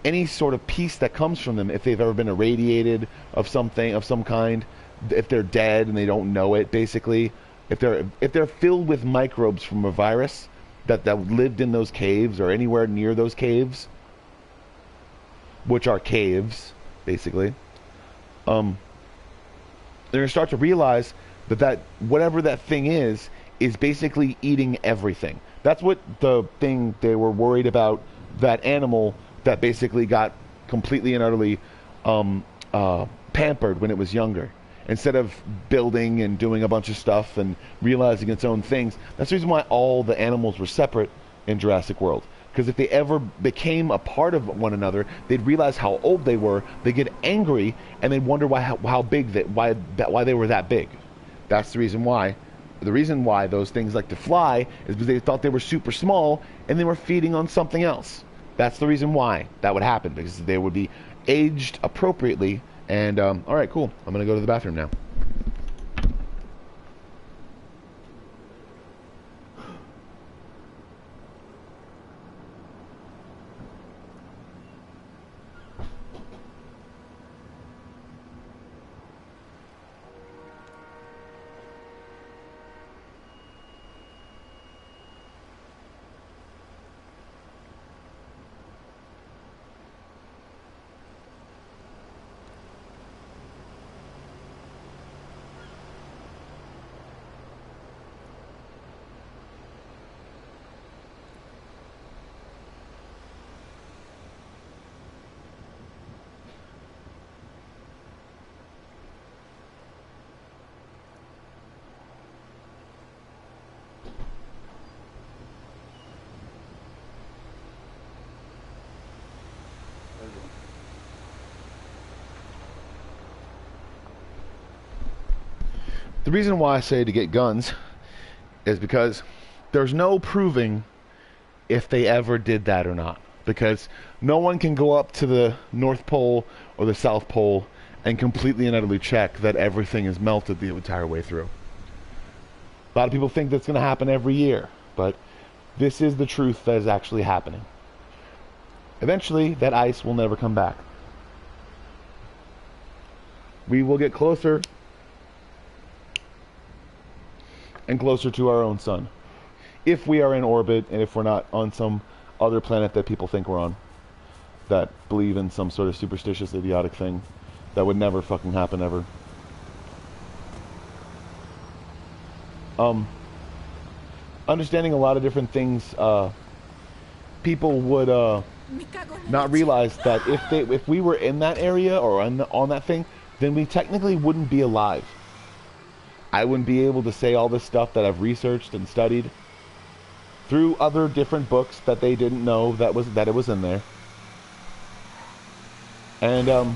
any sort of piece that comes from them, if they've ever been irradiated of something, of some kind, if they're dead and they don't know it, basically, if they're filled with microbes from a virus that lived in those caves or anywhere near those caves, which are caves, basically, they're going to start to realize that whatever that thing is basically eating everything. That's what the thing they were worried about, that animal that basically got completely and utterly pampered when it was younger. Instead of building and doing a bunch of stuff and realizing its own things. That's the reason why all the animals were separate in Jurassic World. Because if they ever became a part of one another, they'd realize how old they were, they'd get angry, and they'd wonder why they were that big. That's the reason why. The reason why those things like to fly is because they thought they were super small and they were feeding on something else. That's the reason why that would happen, because they would be aged appropriately. And, alright, cool. I'm going to go to the bathroom now. The reason why I say to get guns is because there's no proving if they ever did that or not. Because no one can go up to the North Pole or the South Pole and completely and utterly check that everything is melted the entire way through. A lot of people think that's going to happen every year, but this is the truth that is actually happening. Eventually, that ice will never come back. We will get closer and closer to our own sun. If we are in orbit and if we're not on some other planet that people think we're on, that believe in some sort of superstitious, idiotic thing that would never fucking happen ever. Understanding a lot of different things, people would not realize that if we were in that area or on that thing, then we technically wouldn't be alive. I wouldn't be able to say all this stuff that I've researched and studied through other different books that they didn't know that it was in there. And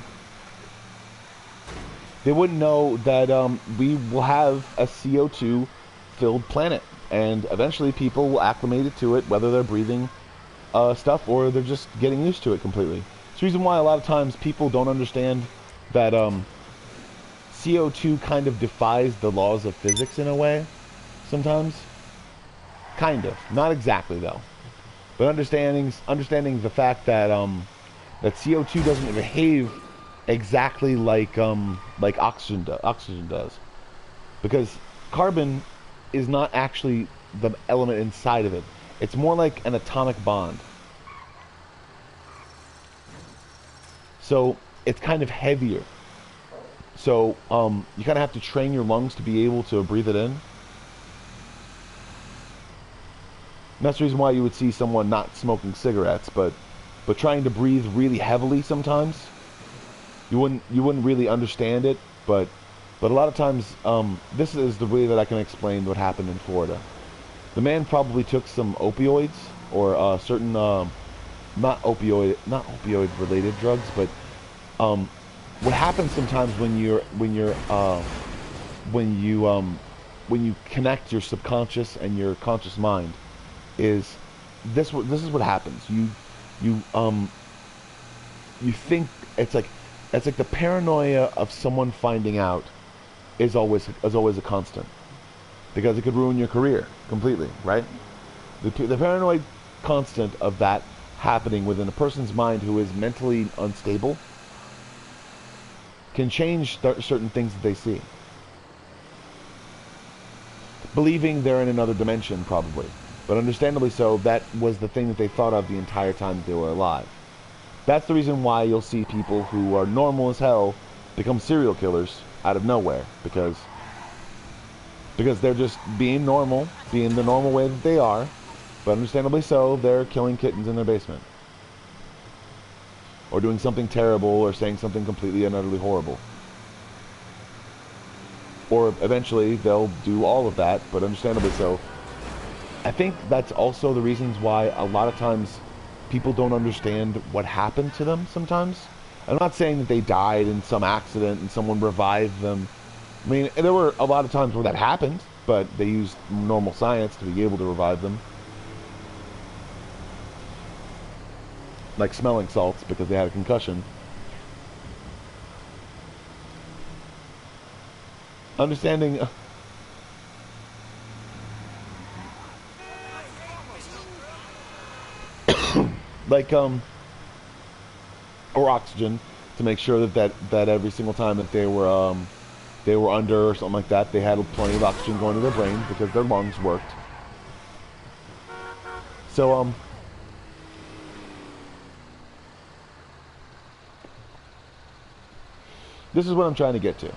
they wouldn't know that we will have a CO2 filled planet, and eventually people will acclimate to it, whether they're breathing stuff or they're just getting used to it completely. It's the reason why a lot of times people don't understand that CO2 kind of defies the laws of physics in a way sometimes. Kind of, not exactly though, but understanding the fact that that CO2 doesn't behave exactly like oxygen does, because carbon is not actually the element inside of it. It's more like an atomic bond. So it's kind of heavier. So you kind of have to train your lungs to be able to breathe it in. And that's the reason why you would see someone not smoking cigarettes, but trying to breathe really heavily sometimes. You wouldn't really understand it, but a lot of times this is the way that I can explain what happened in Florida. The man probably took some opioids or certain not opioid related drugs, but what happens sometimes when you connect your subconscious and your conscious mind is this is what happens. You think it's like the paranoia of someone finding out is always a constant, because it could ruin your career completely, right? The paranoid constant of that happening within a person's mind who is mentally unstable can change certain things that they see, believing they're in another dimension probably, but understandably so. That was the thing that they thought of the entire time that they were alive. That's the reason why you'll see people who are normal as hell become serial killers out of nowhere, because they're just being normal, being the normal way that they are, but understandably so, they're killing kittens in their basement, or doing something terrible, or saying something completely and utterly horrible. Or eventually they'll do all of that, but understandably so. I think that's also the reasons why a lot of times people don't understand what happened to them sometimes. I'm not saying that they died in some accident and someone revived them. I mean, there were a lot of times where that happened, but they used normal science to be able to revive them. Like smelling salts, because they had a concussion. Understanding... like, or oxygen, to make sure that every single time that they were under or something like that, they had plenty of oxygen going to their brain because their lungs worked. So this is what I'm trying to get to.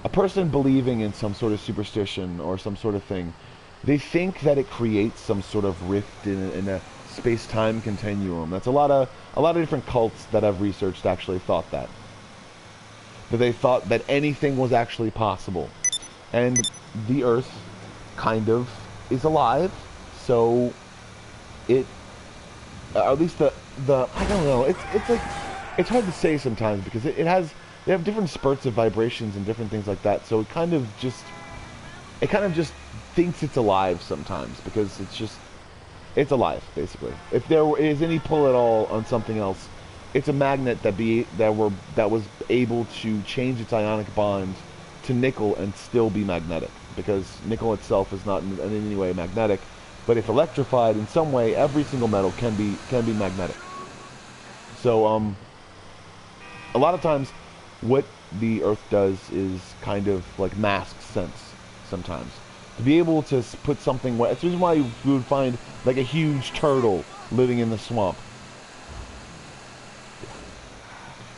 A person believing in some sort of superstition or some sort of thing, they think that it creates some sort of rift in a space-time continuum. That's a lot of different cults that I've researched actually thought that they thought that anything was actually possible, and the Earth kind of is alive, so it, at least the I don't know. It's like, it's hard to say sometimes because it has they have different spurts of vibrations and different things like that. So it kind of just thinks it's alive sometimes because it's alive basically. If there is any pull at all on something else, it's a magnet that was able to change its ionic bond to nickel and still be magnetic, because nickel itself is not in any way magnetic, but if electrified in some way, every single metal can be magnetic. So a lot of times what the Earth does is kind of like mask sense sometimes. To be able to put something, that's the reason why you would find like a huge turtle living in the swamp.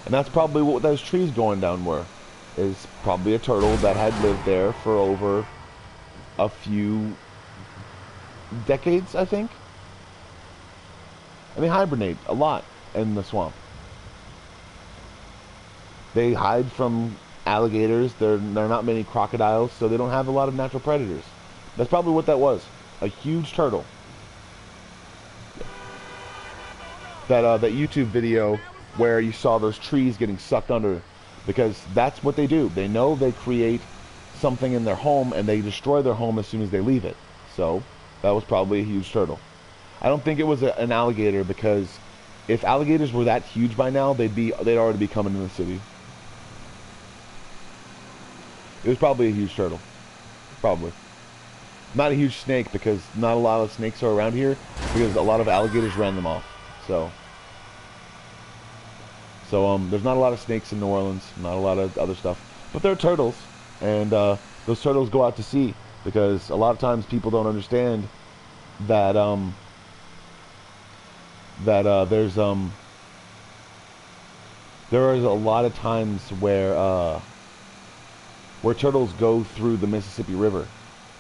And that's probably what those trees going down were. Is probably a turtle that had lived there for over a few decades, I think. And they hibernate a lot in the swamp. They hide from alligators. There are not many crocodiles, so they don't have a lot of natural predators. That's probably what that was. A huge turtle. That YouTube video where you saw those trees getting sucked under, because that's what they do. They know they create something in their home and they destroy their home as soon as they leave it. So that was probably a huge turtle. I don't think it was an alligator, because if alligators were that huge by now, they'd already be coming in the city. It was probably a huge turtle. Probably. Not a huge snake, because not a lot of snakes are around here, because a lot of alligators ran them off. So there's not a lot of snakes in New Orleans, not a lot of other stuff. But there are turtles, and those turtles go out to sea, because a lot of times people don't understand that there is a lot of times where turtles go through the Mississippi River,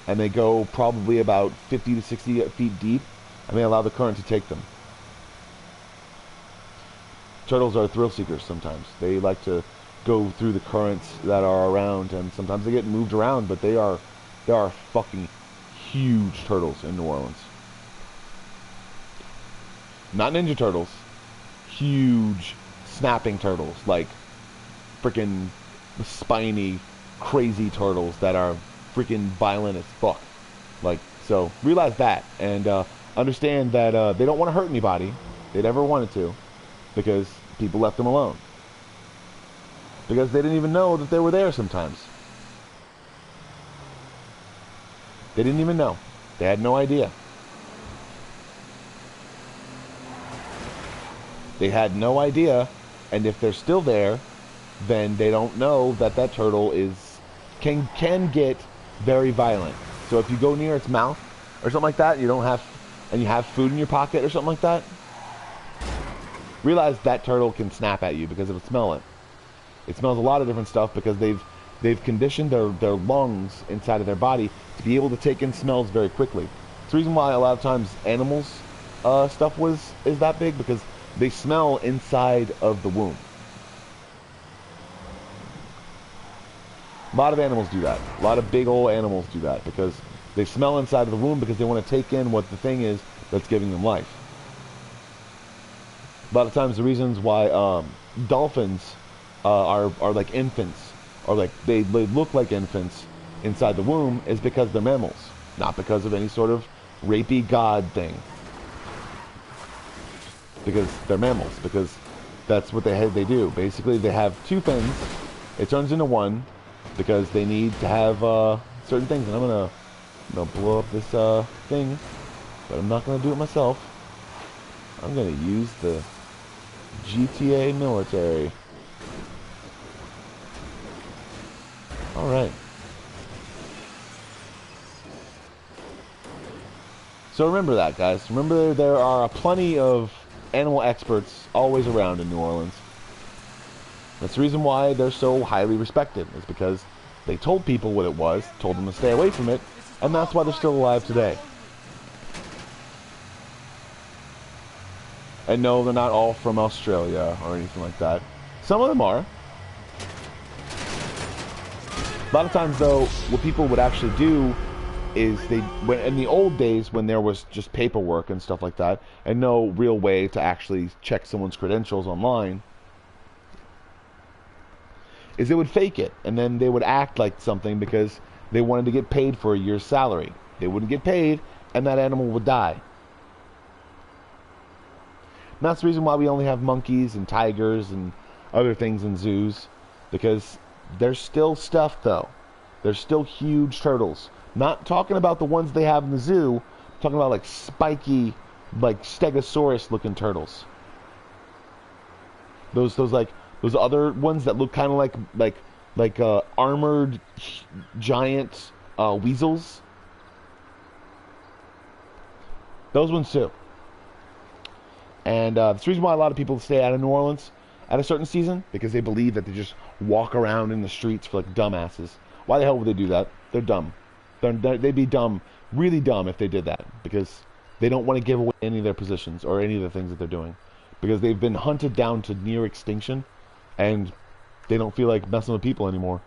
and they go probably about 50 to 60 feet deep, and they allow the current to take them. Turtles are thrill seekers sometimes. They like to go through the currents that are around, and sometimes they get moved around, but there are fucking huge turtles in New Orleans. Not Ninja Turtles. Huge snapping turtles, like freaking spiny, crazy turtles that are freaking violent as fuck. Like, so realize that, and understand that they don't want to hurt anybody. They never wanted to, because people left them alone. Because they didn't even know that they were there sometimes. They didn't even know. They had no idea. They had no idea, and if they're still there, then they don't know that that turtle can get very violent. So if you go near its mouth or something like that, and you have food in your pocket or something like that, realize that turtle can snap at you, because it'll smell it. It smells a lot of different stuff, because they've conditioned their lungs inside of their body to be able to take in smells very quickly. It's the reason why a lot of times animals stuff is that big, because they smell inside of the womb. A lot of animals do that. A lot of big old animals do that, because they smell inside of the womb, because they want to take in what the thing is that's giving them life. A lot of times the reasons why dolphins are like infants, or like they look like infants inside the womb, is because they're mammals, not because of any sort of rapey god thing. Because they're mammals, because that's what they do. Basically, they have two fins. It turns into one, because they need to have certain things. And I'm gonna blow up this thing, but I'm not gonna do it myself. I'm gonna use the GTA military. All right. So remember that, guys. Remember, there are plenty of animal experts always around in New Orleans. That's the reason why they're so highly respected, is because they told people what it was, told them to stay away from it, and that's why they're still alive today. And no, they're not all from Australia or anything like that. Some of them are. A lot of times, though, what people would actually do is in the old days, when there was just paperwork and stuff like that, and no real way to actually check someone's credentials online, is they would fake it, and then they would act like something because they wanted to get paid for a year's salary. They wouldn't get paid, and that animal would die. And that's the reason why we only have monkeys and tigers and other things in zoos, because there's still stuff, though. There's still huge turtles. Not talking about the ones they have in the zoo, I'm talking about like spiky, like stegosaurus-looking turtles. Those other ones that look kind of like armored giant weasels. Those ones too. And that's the reason why a lot of people stay out of New Orleans at a certain season, because they believe that they just walk around in the streets for like dumbasses. Why the hell would they do that? They're dumb. They'd be dumb, really dumb, if they did that, because they don't want to give away any of their positions or any of the things that they're doing, because they've been hunted down to near extinction, and they don't feel like messing with people anymore.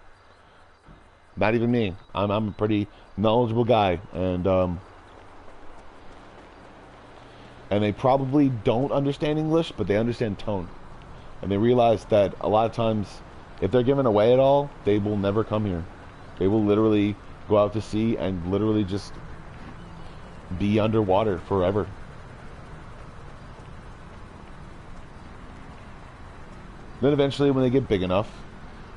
Not even me. I'm a pretty knowledgeable guy, and they probably don't understand English, but they understand tone, and they realize that a lot of times, if they're given away at all, they will never come here. They will literally go out to sea and literally just be underwater forever. Then eventually, when they get big enough,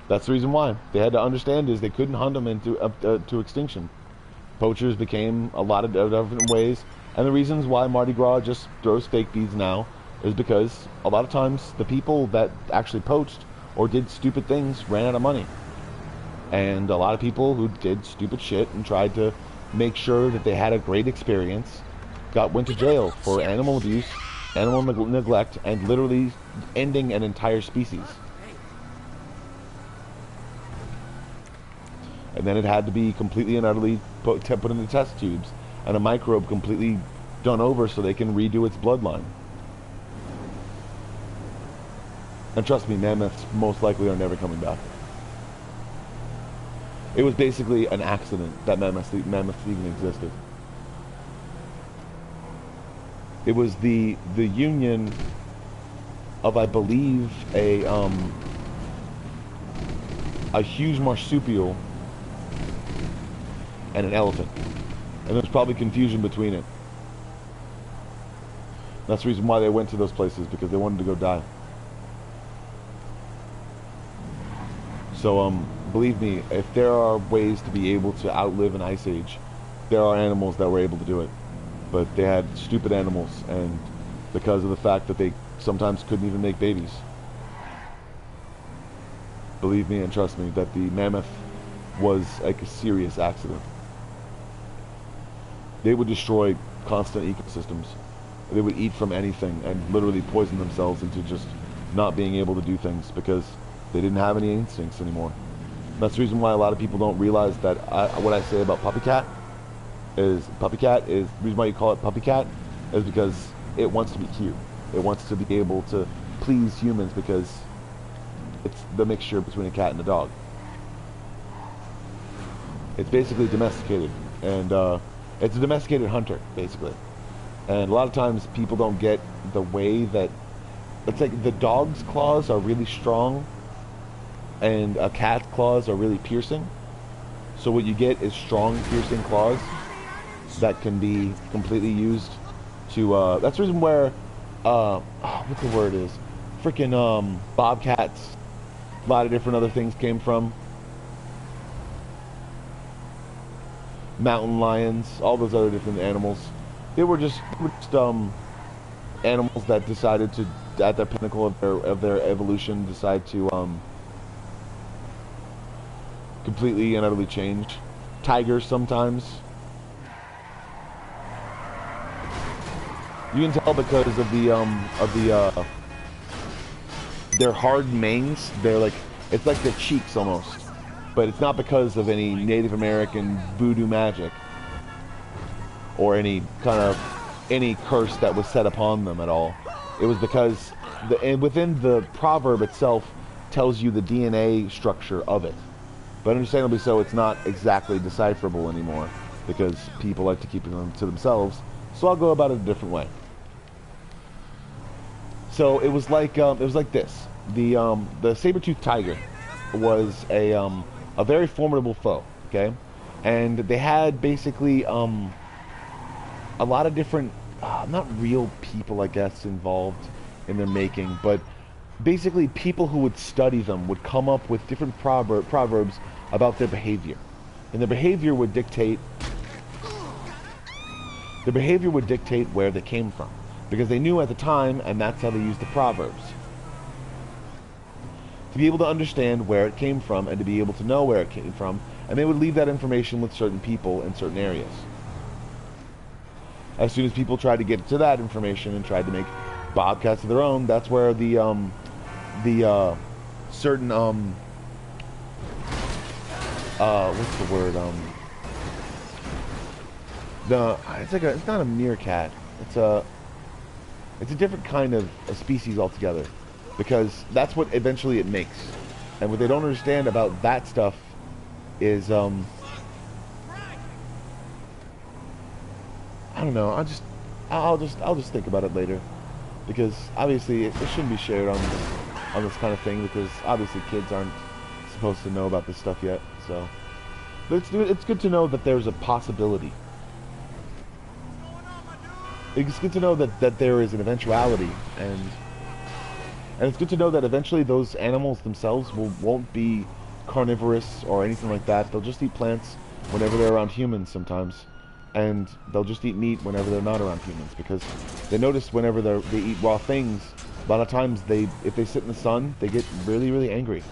that's the reason why they had to understand is they couldn't hunt them to extinction. Poachers became a lot of different ways, and the reasons why Mardi Gras just throws fake beads now is because a lot of times the people that actually poached or did stupid things ran out of money. And a lot of people who did stupid shit and tried to make sure that they had a great experience went to jail for animal abuse, animal neglect, and literally ending an entire species. And then it had to be completely and utterly put into test tubes and a microbe completely done over so they can redo its bloodline. And trust me, mammoths most likely are never coming back. It was basically an accident that mammoths even existed. It was the union of, I believe, a huge marsupial and an elephant. And there's probably confusion between it. That's the reason why they went to those places, because they wanted to go die. So, believe me, if there are ways to be able to outlive an ice age, there are animals that were able to do it. But they had stupid animals, and because of the fact that they sometimes couldn't even make babies. Believe me and trust me that the mammoth was like a serious accident. They would destroy constant ecosystems. They would eat from anything and literally poison themselves into just not being able to do things because they didn't have any instincts anymore. That's the reason why a lot of people don't realize that what I say about puppy cat is the reason why you call it puppy cat is because it wants to be cute. It wants to be able to please humans because it's the mixture between a cat and a dog. It's basically domesticated, and it's a domesticated hunter, basically. And a lot of times people don't get the way that it's like the dog's claws are really strong and a cat's claws are really piercing. So what you get is strong piercing claws that can be completely used to that's the reason where what the word is, freaking bobcats, a lot of different other things came from. Mountain lions, all those other different animals. They were just animals that decided to, at the pinnacle of their evolution, decide to completely and utterly change. Tigers sometimes. You can tell because of the their hard manes. They're like, it's like their cheeks almost. But it's not because of any Native American voodoo magic or any kind of any curse that was set upon them at all. It was because within the proverb itself tells you the DNA structure of it. But understandably so, it's not exactly decipherable anymore because people like to keep it to themselves. So I'll go about it a different way. So it was like this: the saber-toothed tiger. was a very formidable foe. Okay, and they had basically a lot of different, not real people, I guess, involved in their making, but basically people who would study them would come up with different proverbs about their behavior, and their behavior would dictate where they came from, because they knew at the time, and that's how they used the proverbs, to be able to understand where it came from and to be able to know where it came from, and they would leave that information with certain people in certain areas. As soon as people tried to get to that information and tried to make bobcats of their own, that's where the certain what's the word, it's not a meerkat, it's a different kind of a species altogether, because that's what eventually it makes. And what they don't understand about that stuff is I don't know. I'll just think about it later, because obviously it shouldn't be shared on this kind of thing, because obviously kids aren't supposed to know about this stuff yet. So, but it's good to know that there's a possibility. It's good to know that there is an eventuality, and it's good to know that eventually those animals themselves won't be carnivorous or anything like that. They'll just eat plants whenever they're around humans sometimes. And they'll just eat meat whenever they're not around humans, because they notice whenever they eat raw things, a lot of times if they sit in the sun, they get really, really angry.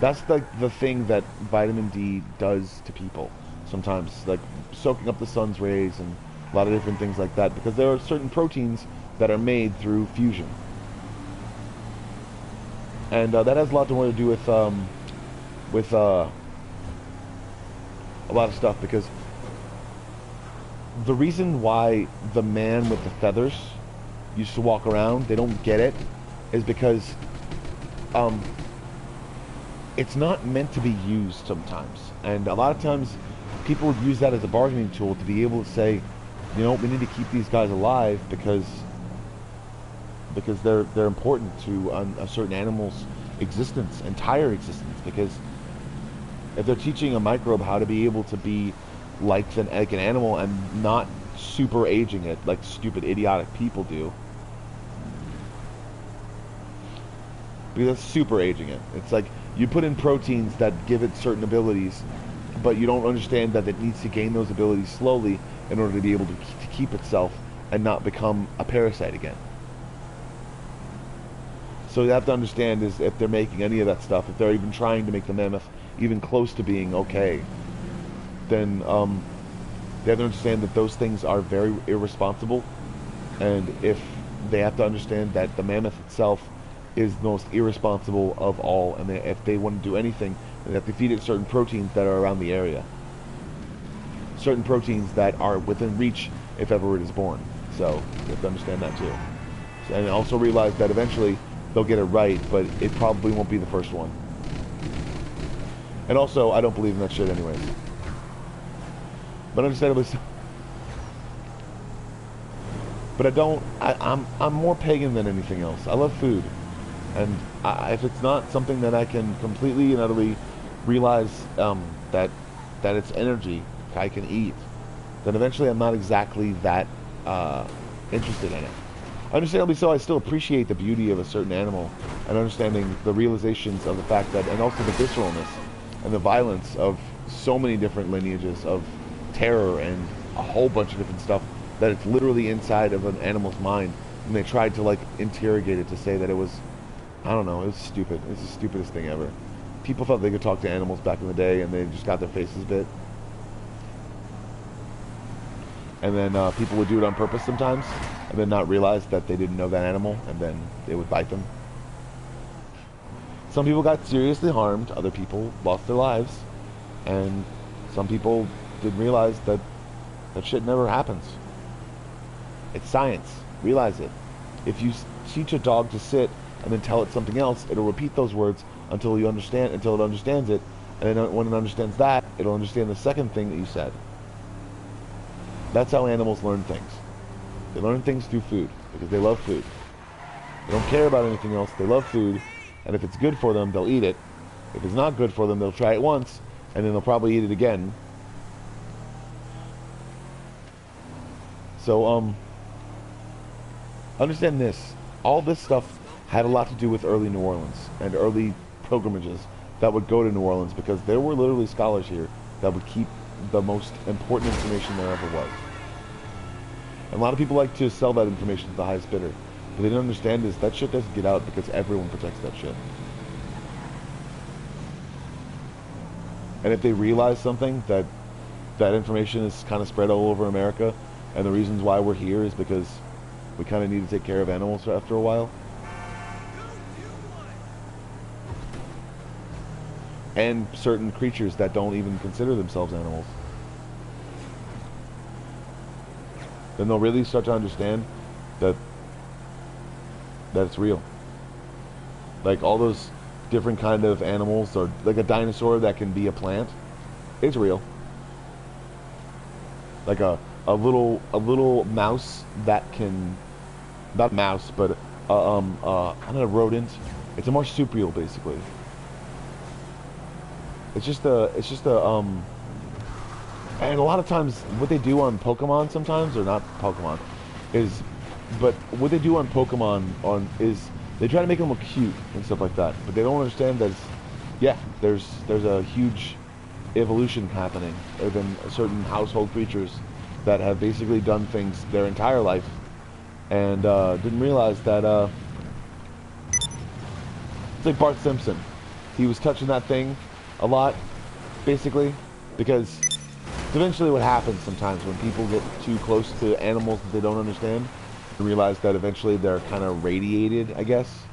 That's like the thing that vitamin D does to people sometimes, like soaking up the sun's rays and a lot of different things like that, because there are certain proteins that are made through fusion. And that has a lot to do with a lot of stuff, because the reason why the man with the feathers used to walk around, they don't get it, is because it's not meant to be used sometimes. And a lot of times people would use that as a bargaining tool to be able to say, you know, we need to keep these guys alive because they're important to a certain animal's existence, entire existence. Because if they're teaching a microbe how to be able to be like an animal and not super aging it like stupid idiotic people do, because that's super aging it. It's like you put in proteins that give it certain abilities, but you don't understand that it needs to gain those abilities slowly in order to be able to keep itself and not become a parasite again. So you have to understand is if they're making any of that stuff, if they're even trying to make the mammoth even close to being okay, then they have to understand that those things are very irresponsible. And if they have to understand that the mammoth itself is the most irresponsible of all, and if they want to do anything, they have to feed it certain proteins that are around the area, certain proteins that are within reach if ever it is born. So you have to understand that too, and also realize that eventually they'll get it right, but it probably won't be the first one. And also, I don't believe in that shit anyways. But understandably so. But I'm more pagan than anything else. I love food. And if it's not something that I can completely and utterly realize that it's energy I can eat, then eventually I'm not exactly that interested in it. Understandably so, I still appreciate the beauty of a certain animal and understanding the realizations of the fact that, and also the visceralness and the violence of so many different lineages of terror and a whole bunch of different stuff that it's literally inside of an animal's mind, and they tried to like interrogate it to say that it was, I don't know, it was stupid. It's the stupidest thing ever. People thought they could talk to animals back in the day, and they just got their faces bit. And then people would do it on purpose sometimes, and then not realize that they didn't know that animal, and then they would bite them. Some people got seriously harmed, other people lost their lives, and some people didn't realize that that shit never happens. It's science. Realize it. If you teach a dog to sit and then tell it something else, it'll repeat those words until it understands it, and then when it understands that, it'll understand the second thing that you said. That's how animals learn things. They learn things through food, because they love food. They don't care about anything else. They love food, And if it's good for them, they'll eat it. If it's not good for them, they'll try it once, and then they'll probably eat it again. So, understand this. All this stuff had a lot to do with early New Orleans and early pilgrimages that would go to New Orleans, because there were literally scholars here that would keep the most important information there ever was. And a lot of people like to sell that information to the highest bidder. But they don't understand is that shit doesn't get out because everyone protects that shit. And if they realize something, that that information is kind of spread all over America, and the reasons why we're here is because we kind of need to take care of animals after a while. And certain creatures that don't even consider themselves animals. Then they'll really start to understand that it's real. Like all those different kind of animals, or like a dinosaur that can be a plant, it's real. Like a little mouse that can, not mouse, but not a rodent. It's a marsupial basically. It's just a and a lot of times what they do on Pokemon sometimes, or not Pokemon, is, but what they do on Pokemon is they try to make them look cute and stuff like that, but they don't understand that there's a huge evolution happening within certain household creatures that have basically done things their entire life and didn't realize that it's like Bart Simpson. He was touching that thing a lot, basically, because eventually what happens sometimes when people get too close to animals that they don't understand and realize that eventually they're kind of radiated, I guess.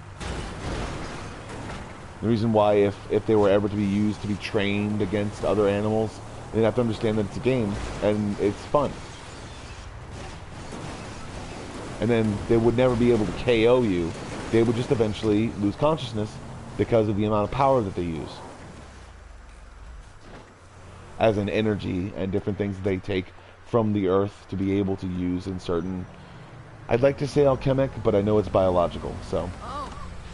The reason why if they were ever to be used to be trained against other animals, they'd have to understand that it's a game and it's fun. And then they would never be able to KO you. They would just eventually lose consciousness because of the amount of power that they use. As an energy and different things they take from the earth to be able to use in certain, I'd like to say alchemic, but I know it's biological, so. Oh,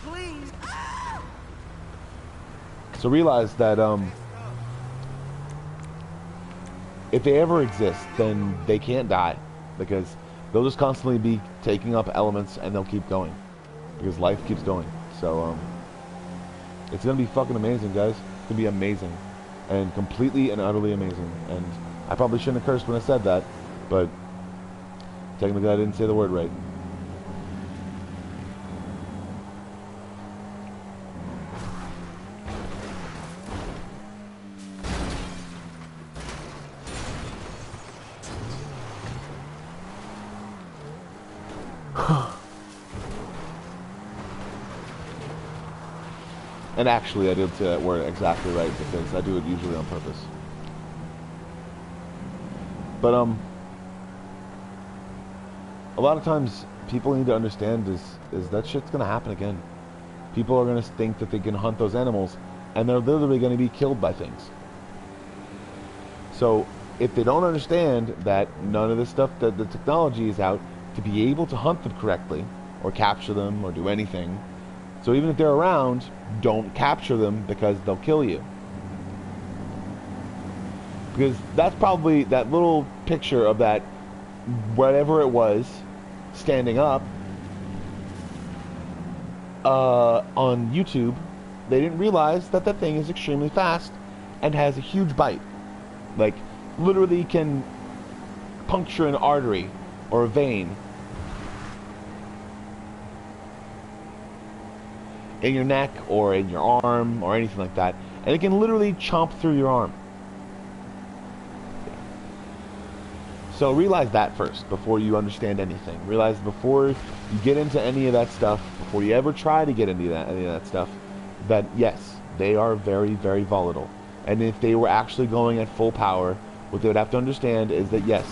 please. So realize that if they ever exist, then they can't die, because they'll just constantly be taking up elements and they'll keep going, because life keeps going. So it's gonna be fucking amazing, guys. It's gonna be amazing. And completely and utterly amazing. And I probably shouldn't have cursed when I said that, but technically I didn't say the word right. And actually, I did say that word exactly right, because I do it usually on purpose. But a lot of times people need to understand is that shit's gonna happen again. People are gonna think that they can hunt those animals, and they're literally gonna be killed by things. So if they don't understand that none of this stuff, that the technology is out to be able to hunt them correctly, or capture them, or do anything. So even if they're around, don't capture them, because they'll kill you. Because that's probably that little picture of that, whatever it was, standing up on YouTube. They didn't realize that that thing is extremely fast and has a huge bite. Like, literally can puncture an artery or a vein in your neck or in your arm or anything like that, and it can literally chomp through your arm. So realize that first before you understand anything. Realize before you get into any of that stuff, before you ever try to get into any of that stuff, that yes, they are very, very volatile. And if they were actually going at full power, what they would have to understand is that yes,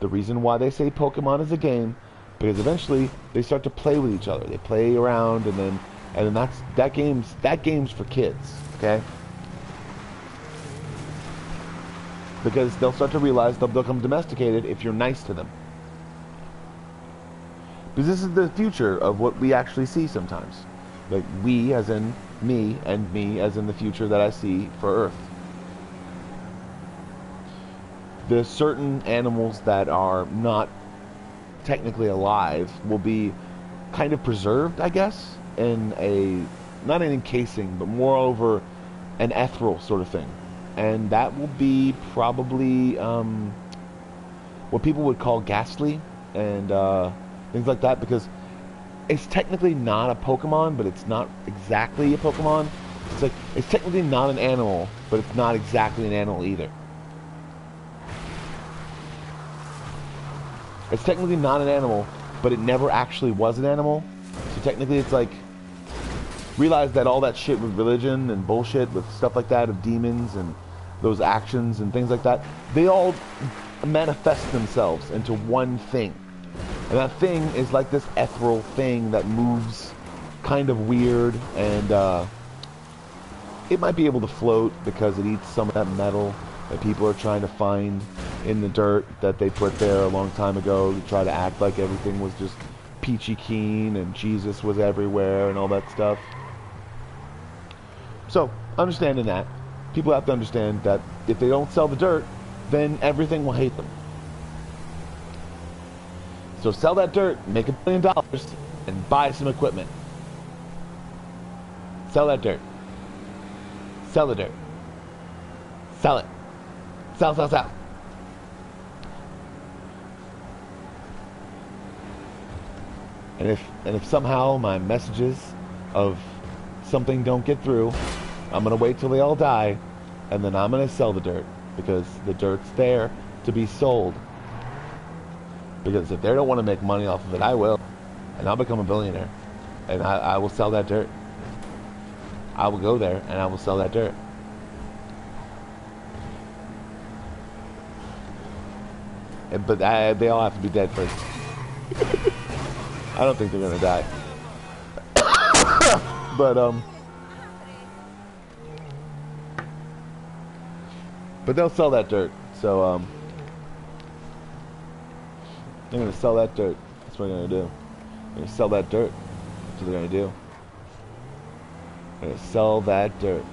the reason why they say Pokemon is a game, because eventually they start to play with each other. They play around, and then that game's for kids, okay? Because they'll start to realize they'll become domesticated if you're nice to them. Because this is the future of what we actually see sometimes. Like we as in me, and me as in the future that I see for Earth. There's certain animals that are not technically alive will be kind of preserved, I guess, in a, not an encasing, but moreover an ethereal sort of thing. And that will be probably what people would call ghastly and things like that, because it's technically not a Pokemon, but it's not exactly a Pokemon. It's like, it's technically not an animal, but it's not exactly an animal either. It's technically not an animal, but it never actually was an animal. So technically it's like, realize that all that shit with religion and bullshit with stuff like that of demons and those actions and things like that, they all manifest themselves into one thing. And that thing is like this ethereal thing that moves kind of weird, and it might be able to float because it eats some of that metal that people are trying to find in the dirt that they put there a long time ago to try to act like everything was just peachy keen and Jesus was everywhere and all that stuff. So, understanding that, people have to understand that if they don't sell the dirt, then everything will hate them. So sell that dirt, make $1 billion, and buy some equipment. Sell that dirt. Sell the dirt. Sell it. Sell, sell, sell. And if somehow my messages of something don't get through, I'm gonna wait till they all die, and then I'm gonna sell the dirt, because the dirt's there to be sold. Because if they don't want to make money off of it, I will, and I'll become a billionaire, and I will sell that dirt. I will go there and I will sell that dirt. But they all have to be dead first. I don't think they're gonna die. But they'll sell that dirt. So they're gonna sell that dirt. That's what they're gonna do. They're gonna sell that dirt. That's what they're gonna do. They're gonna sell that dirt.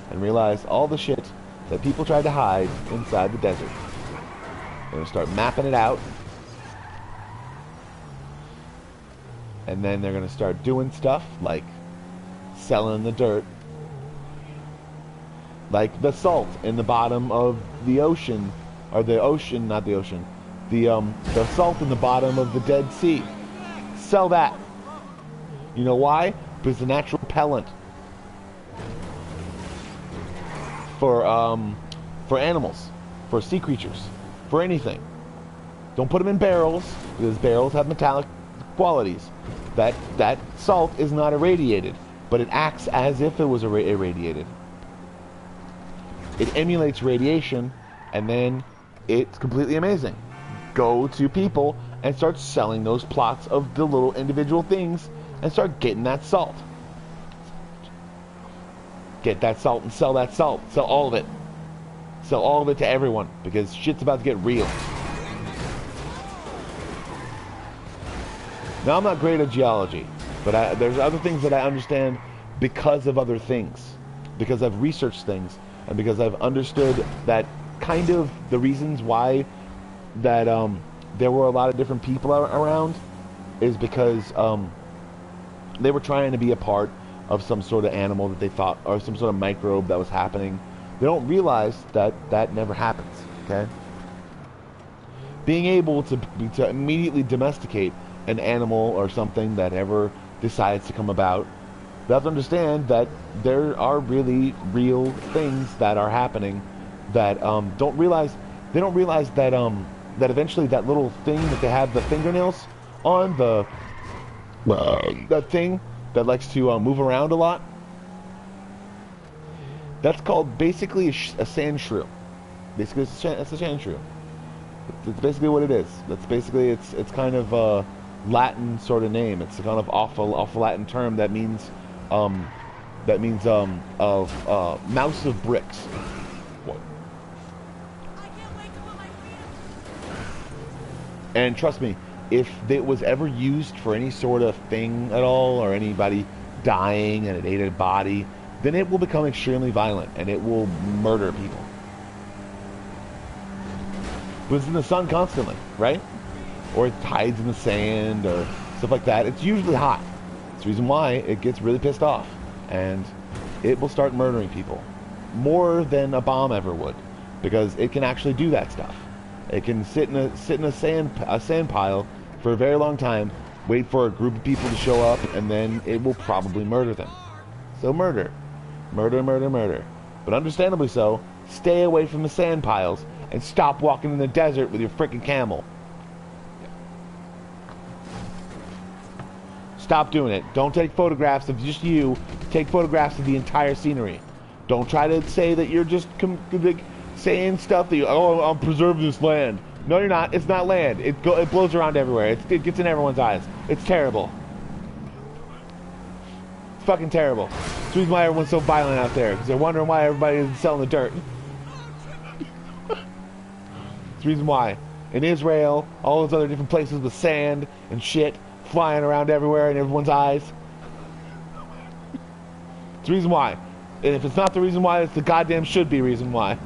And realize all the shit that people tried to hide inside the desert. They're gonna start mapping it out. And then they're gonna start doing stuff like selling the dirt. Like the salt in the bottom of the ocean, or the ocean, not the ocean, the salt in the bottom of the Dead Sea. Sell that. You know why? Because it's a natural repellent for animals, for sea creatures, for anything. Don't put them in barrels, because barrels have metallic qualities. That salt is not irradiated, but it acts as if it was irradiated. It emulates radiation, and then it's completely amazing. Go to people and start selling those plots of the little individual things and start getting that salt. Get that salt and sell that salt. Sell all of it. Sell all of it to everyone, because shit's about to get real. Now, I'm not great at geology, but there's other things that I understand because of other things. Because I've researched things, and because I've understood that kind of the reasons why that there were a lot of different people around is because they were trying to be a part of some sort of animal that they thought, or some sort of microbe that was happening. They don't realize that that never happens, okay? Being able to immediately domesticate an animal or something that ever decides to come about, they have to understand that there are really real things that are happening that they don't realize that that eventually that little thing that they have the fingernails on, that thing that likes to move around a lot, that's called basically a sand shrew. Basically, it's a sand shrew. It's basically what it is. That's basically, it's kind of a Latin sort of name. It's a kind of off a Latin term that means mouse of bricks. What? And trust me, if it was ever used for any sort of thing at all, or anybody dying and it ate a body, then it will become extremely violent and it will murder people. But it's in the sun constantly, right? Or it hides in the sand or stuff like that. It's usually hot. That's the reason why it gets really pissed off, and it will start murdering people more than a bomb ever would, because it can actually do that stuff. It can sit in a sand pile for a very long time, wait for a group of people to show up, and then it will probably murder them. So murder. But understandably so, stay away from the sand piles and stop walking in the desert with your frickin' camel. Stop doing it. Don't take photographs of just you. Take photographs of the entire scenery. Don't try to say that you're just saying stuff that I'm preserving this land. No, you're not. It's not land. It blows around everywhere. It gets in everyone's eyes. It's terrible. It's fucking terrible. That's the reason why everyone's so violent out there, because they're wondering why everybody is selling the dirt. That's the reason why. In Israel, all those other different places with sand and shit flying around everywhere in everyone's eyes. It's the reason why. And if it's not the reason why, it's the goddamn should be reason why.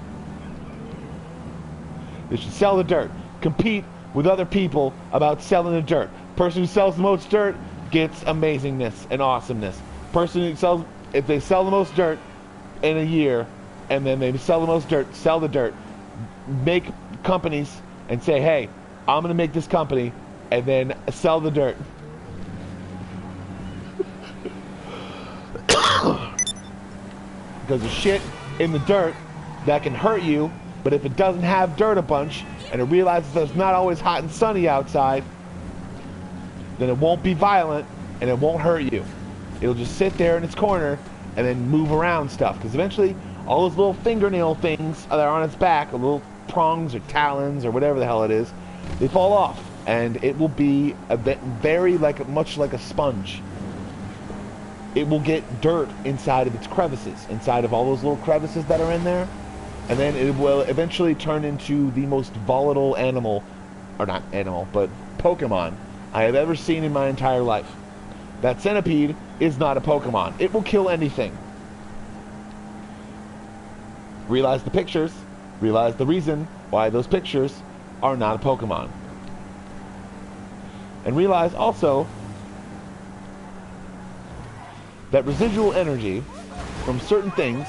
They should sell the dirt. Compete with other people about selling the dirt. Person who sells the most dirt gets amazingness and awesomeness. Person who sells, if they sell the most dirt in a year, and then they sell the most dirt, sell the dirt, make companies and say, hey, I'm going to make this company, and then sell the dirt. Because there's shit in the dirt that can hurt you, but if it doesn't have dirt a bunch, and it realizes that it's not always hot and sunny outside, then it won't be violent, and it won't hurt you. It'll just sit there in its corner, and then move around stuff. Because eventually, all those little fingernail things that are on its back, or little prongs or talons, or whatever the hell it is, they fall off, and it will be a bit much like a sponge. It will get dirt inside of its crevices, inside of all those little crevices that are in there, and then it will eventually turn into the most volatile animal, or not animal, but Pokemon I have ever seen in my entire life. That centipede is not a Pokemon. It will kill anything. Realize the pictures, realize the reason why those pictures are not a Pokemon. And realize also that residual energy from certain things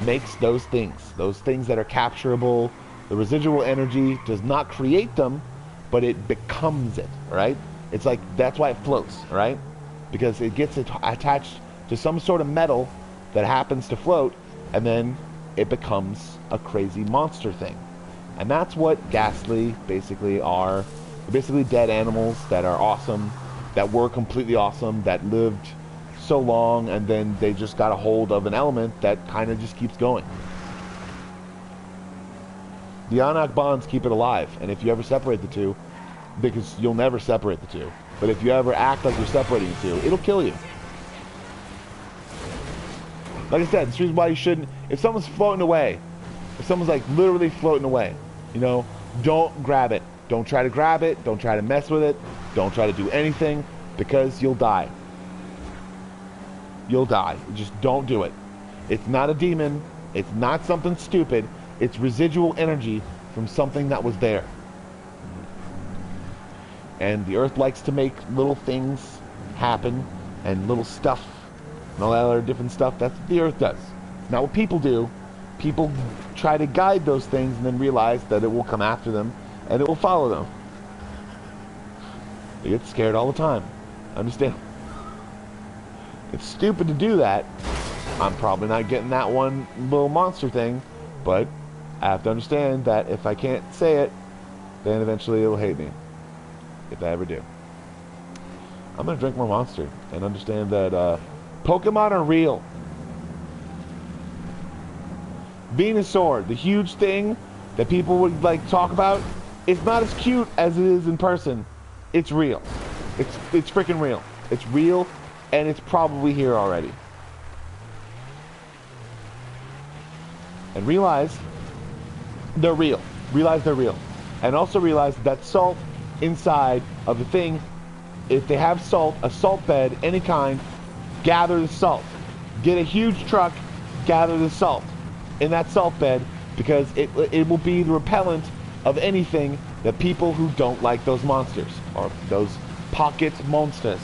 makes those things that are capturable. The residual energy does not create them, but it becomes it, right? It's like, that's why it floats, right? Because it gets attached to some sort of metal that happens to float, and then it becomes a crazy monster thing. And that's what ghastly basically are. They're basically dead animals that are awesome, that were completely awesome, that lived so long, and then they just got a hold of an element that kind of just keeps going. The Anak bonds keep it alive, and if you ever separate the two, because you'll never separate the two, but if you ever act like you're separating the two, it'll kill you. Like I said, this is why you shouldn't, if someone's floating away, if someone's like literally floating away, you know, don't grab it. Don't try to grab it, don't try to mess with it, don't try to do anything, because you'll die. You'll die. Just don't do it. It's not a demon. It's not something stupid. It's residual energy from something that was there. And the earth likes to make little things happen, and little stuff, and all that other different stuff. That's what the earth does. It's not what people do. People try to guide those things and then realize that it will come after them, and it will follow them. They get scared all the time. Understand? It's stupid to do that. I'm probably not getting that one little monster thing, but I have to understand that if I can't say it, then eventually it'll hate me. If I ever do. I'm gonna drink more Monster and understand that Pokemon are real. Venusaur, the huge thing that people would like talk about, it's not as cute as it is in person. It's real. It's freaking real. It's real. And it's probably here already. And realize they're real. Realize they're real. And also realize that salt inside of the thing. If they have salt, a salt bed, any kind, gather the salt. Get a huge truck, gather the salt in that salt bed, because it will be the repellent of anything that people who don't like those monsters, or those pocket monsters,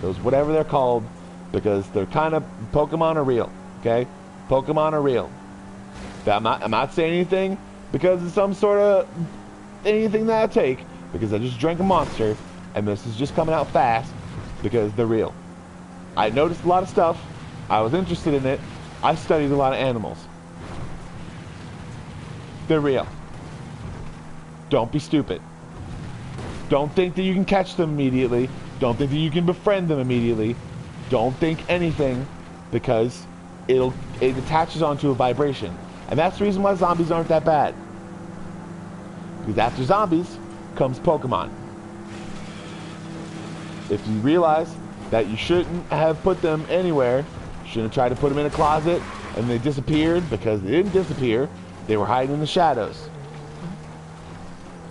those whatever they're called, because they're kind of, Pokemon are real, okay? Pokemon are real. I'm not saying anything because of some sort of anything that I take, because I just drank a monster, and this is just coming out fast because they're real. I noticed a lot of stuff. I was interested in it. I studied a lot of animals. They're real. Don't be stupid. Don't think that you can catch them immediately. Don't think that you can befriend them immediately. Don't think anything, because it attaches onto a vibration. And that's the reason why zombies aren't that bad. Because after zombies comes Pokemon. If you realize that you shouldn't have put them anywhere, you shouldn't have tried to put them in a closet and they disappeared, because they didn't disappear. They were hiding in the shadows.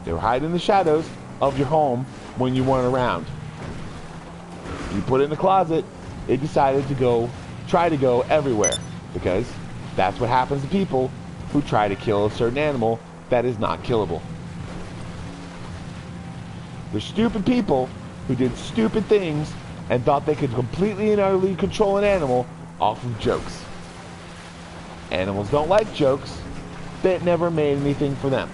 They were hiding in the shadows of your home when you weren't around. You put it in the closet, it decided to try to go everywhere, because that's what happens to people who try to kill a certain animal that is not killable. They're stupid people who did stupid things and thought they could completely and utterly control an animal off of jokes. Animals don't like jokes. That never made anything for them.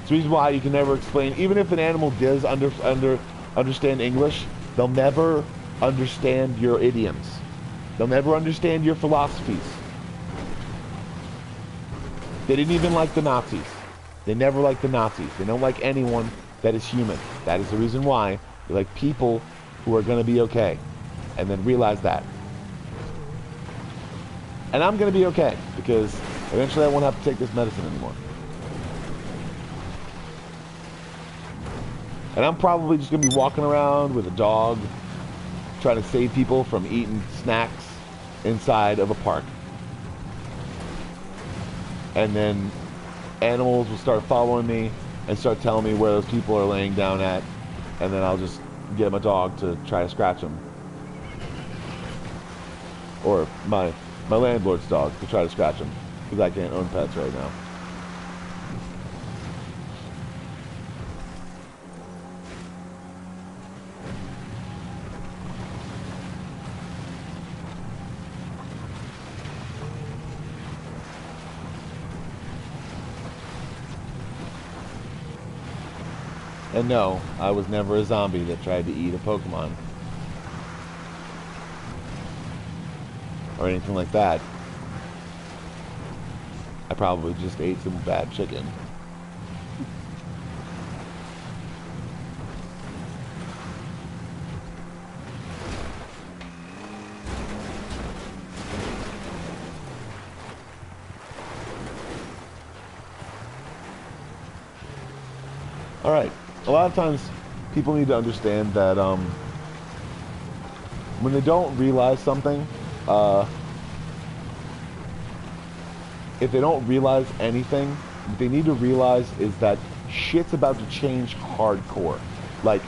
It's the reason why you can never explain, even if an animal does understand English, they'll never understand your idioms. They'll never understand your philosophies. They didn't even like the Nazis. They never liked the Nazis. They don't like anyone that is human. That is the reason why they like people who are going to be okay. And then realize that. And I'm going to be okay, because eventually I won't have to take this medicine anymore. And I'm probably just going to be walking around with a dog, trying to save people from eating snacks inside of a park. And then animals will start following me and start telling me where those people are laying down at. And then I'll just get my dog to try to scratch them. Or my landlord's dog to try to scratch him, because I can't own pets right now. And no, I was never a zombie that tried to eat a Pokemon. Or anything like that. I probably just ate some bad chicken. Alright, a lot of times people need to understand that when they don't realize something, if they don't realize anything, what they need to realize is that shit's about to change hardcore. Like,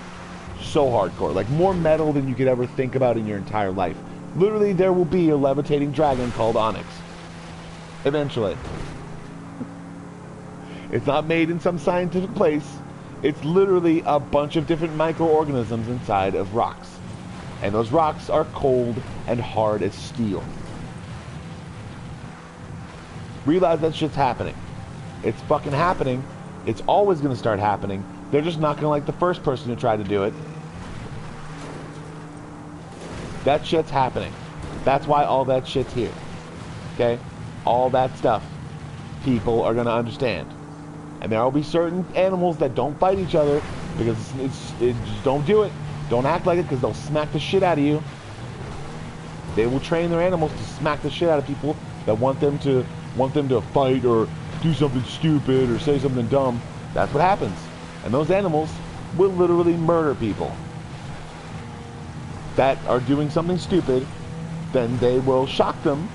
so hardcore. Like, more metal than you could ever think about in your entire life. Literally, there will be a levitating dragon called Onyx. Eventually. It's not made in some scientific place. It's literally a bunch of different microorganisms inside of rocks. And those rocks are cold and hard as steel. Realize that shit's happening. It's fucking happening. It's always going to start happening. They're just not going to like the first person to try to do it. That shit's happening. That's why all that shit's here. Okay? All that stuff. People are going to understand. And there will be certain animals that don't fight each other, because just don't do it. Don't act like it, because they'll smack the shit out of you. They will train their animals to smack the shit out of people that want them to fight or do something stupid or say something dumb. That's what happens. And those animals will literally murder people that are doing something stupid. Then they will shock them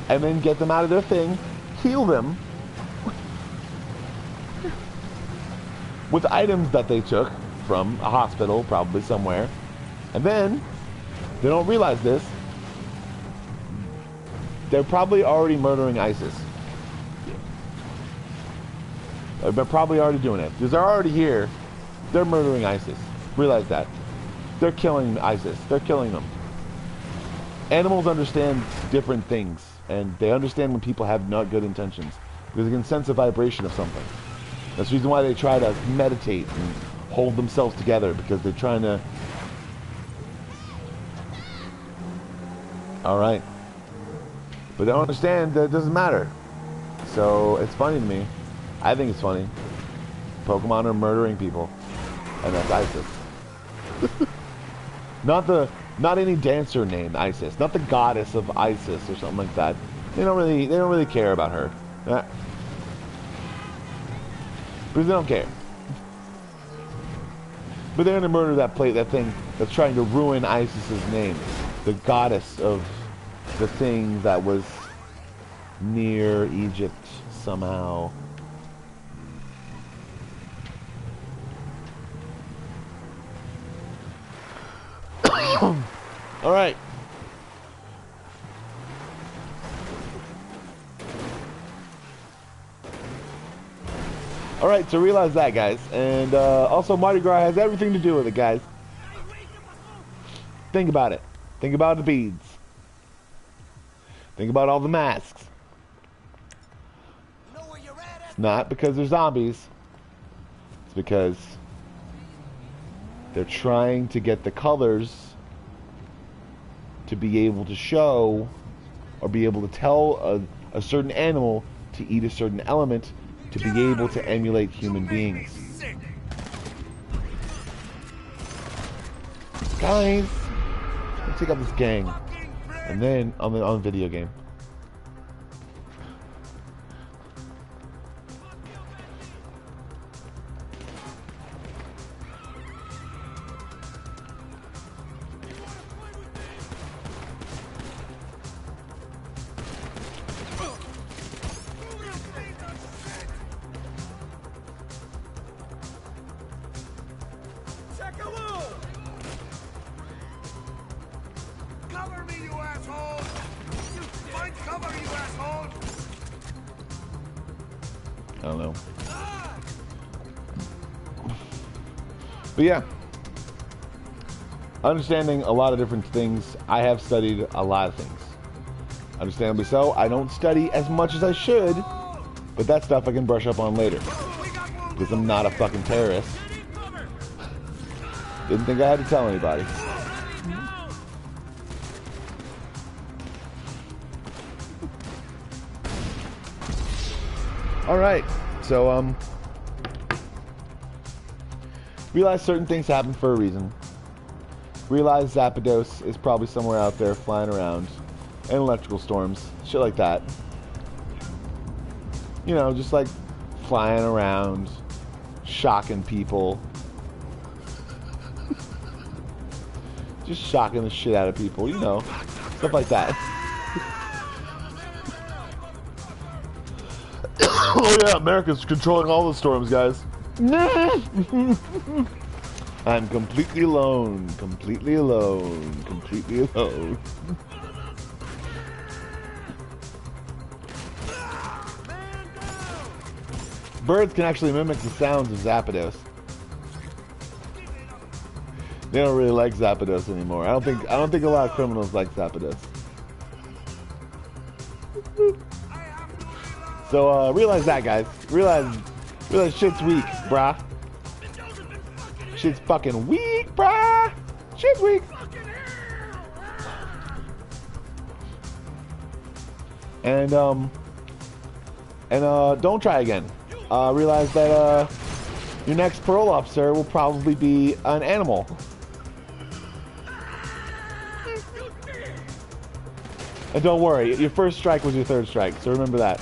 and then get them out of their thing, heal them, with items that they took from a hospital, probably somewhere. And then, they don't realize this, they're probably already murdering ISIS. They're probably already doing it. Because they're already here, they're murdering ISIS. Realize that. They're killing ISIS. They're killing them. Animals understand different things. And they understand when people have not good intentions. Because they can sense a vibration of something. That's the reason why they try to meditate and hold themselves together. Because they're trying to... Alright. But they don't understand that it doesn't matter. So, it's funny to me. I think it's funny. Pokemon are murdering people. And that's ISIS. Not any dancer named Isis. Not the goddess of Isis or something like that. They don't really care about her. Because they don't care. But they're gonna murder that thing that's trying to ruin Isis's name. The goddess of the thing that was near Egypt somehow. All right. All right, so realize that, guys. And also Mardi Gras has everything to do with it, guys. Think about it. Think about the beads. Think about all the masks. It's not because they're zombies. It's because they're trying to get the colors to be able to show or be able to tell a certain animal to eat a certain element to be able to emulate human beings. Guys, let's take out this gang. And then on the video game. Cover me, you asshole! Find cover, you asshole! I don't know. But yeah. Understanding a lot of different things. I have studied a lot of things. Understandably so. I don't study as much as I should. But that stuff I can brush up on later. Because I'm not a fucking terrorist. Didn't think I had to tell anybody. Alright, so, realize certain things happen for a reason. Realize Zapdos is probably somewhere out there flying around. And electrical storms, shit like that. You know, just like flying around, shocking people. Just shocking the shit out of people, you know, stuff like that. Oh yeah, America's controlling all the storms, guys. I'm completely alone, completely alone, completely alone. Birds can actually mimic the sounds of Zapdos. They don't really like Zapdos anymore. I don't think a lot of criminals like Zapdos. So realize that, guys. Realize shit's weak, brah. Shit's fucking weak, brah. Shit's weak. And don't try again. Realize that your next parole officer will probably be an animal. And don't worry, your first strike was your third strike, so remember that.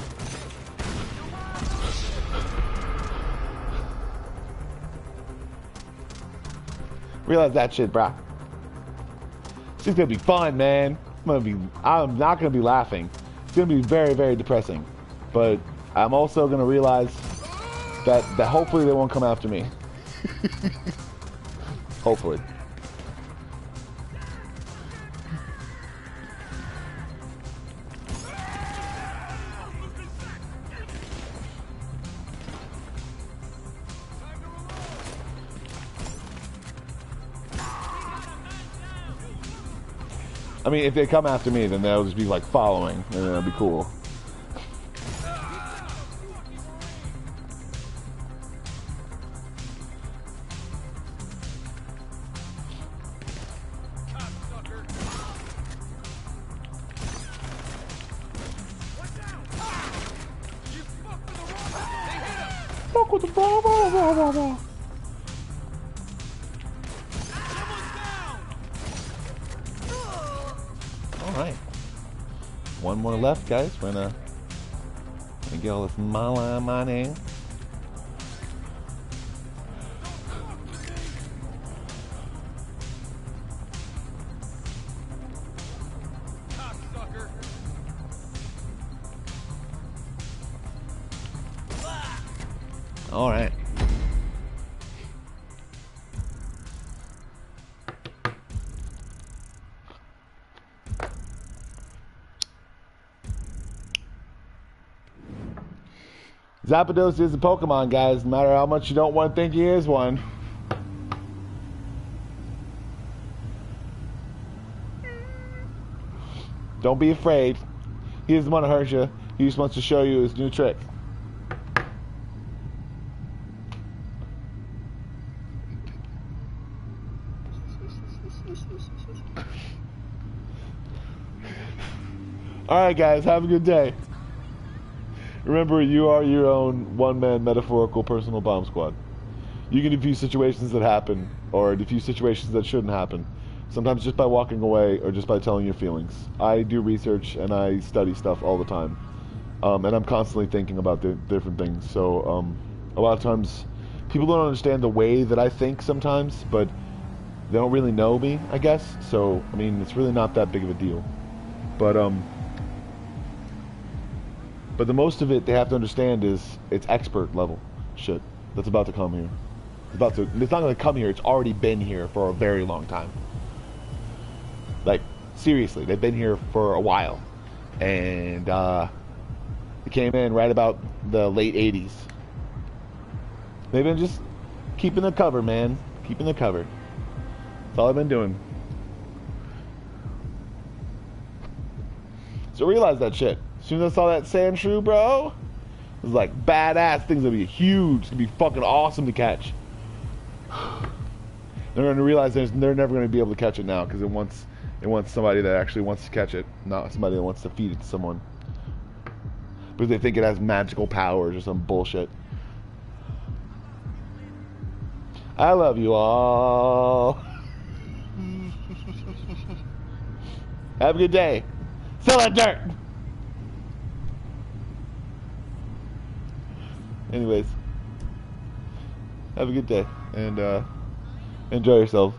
Realize that shit, brah. It's gonna be fun, man. I'm not gonna be laughing. It's gonna be very, very depressing. But I'm also gonna realize that hopefully they won't come after me. Hopefully. I mean, if they come after me, then they'll just be like following, and it'll be cool. Fuck with the blah, blah, blah, blah, blah. Alright. One more left, guys. We're gonna get all this money. Alright. Zapdos is a Pokemon, guys. No matter how much you don't want to think he is one. Don't be afraid. He doesn't want to hurt you. He just wants to show you his new trick. Alright, guys. Have a good day. Remember, you are your own one-man metaphorical personal bomb squad. You can defuse situations that happen, or defuse situations that shouldn't happen. Sometimes just by walking away, or just by telling your feelings. I do research, and I study stuff all the time. And I'm constantly thinking about different things. So, a lot of times, people don't understand the way that I think sometimes, but they don't really know me, I guess. So, I mean, it's really not that big of a deal. But the most of it they have to understand is it's expert level shit that's about to come here. It's not going to come here. It's already been here for a very long time. Like, seriously, they've been here for a while. And it came in right about the late 80s. They've been just keeping the cover, man. Keeping the cover. That's all I've been doing. So realize that shit. As soon as I saw that sand shrew, bro, it was like badass. Things gonna be huge. It's gonna be fucking awesome to catch. They're gonna realize they're never gonna be able to catch it now because it wants somebody that actually wants to catch it, not somebody that wants to feed it to someone. Because they think it has magical powers or some bullshit. I love you all. Have a good day. Sell that dirt. Anyways, have a good day and enjoy yourself.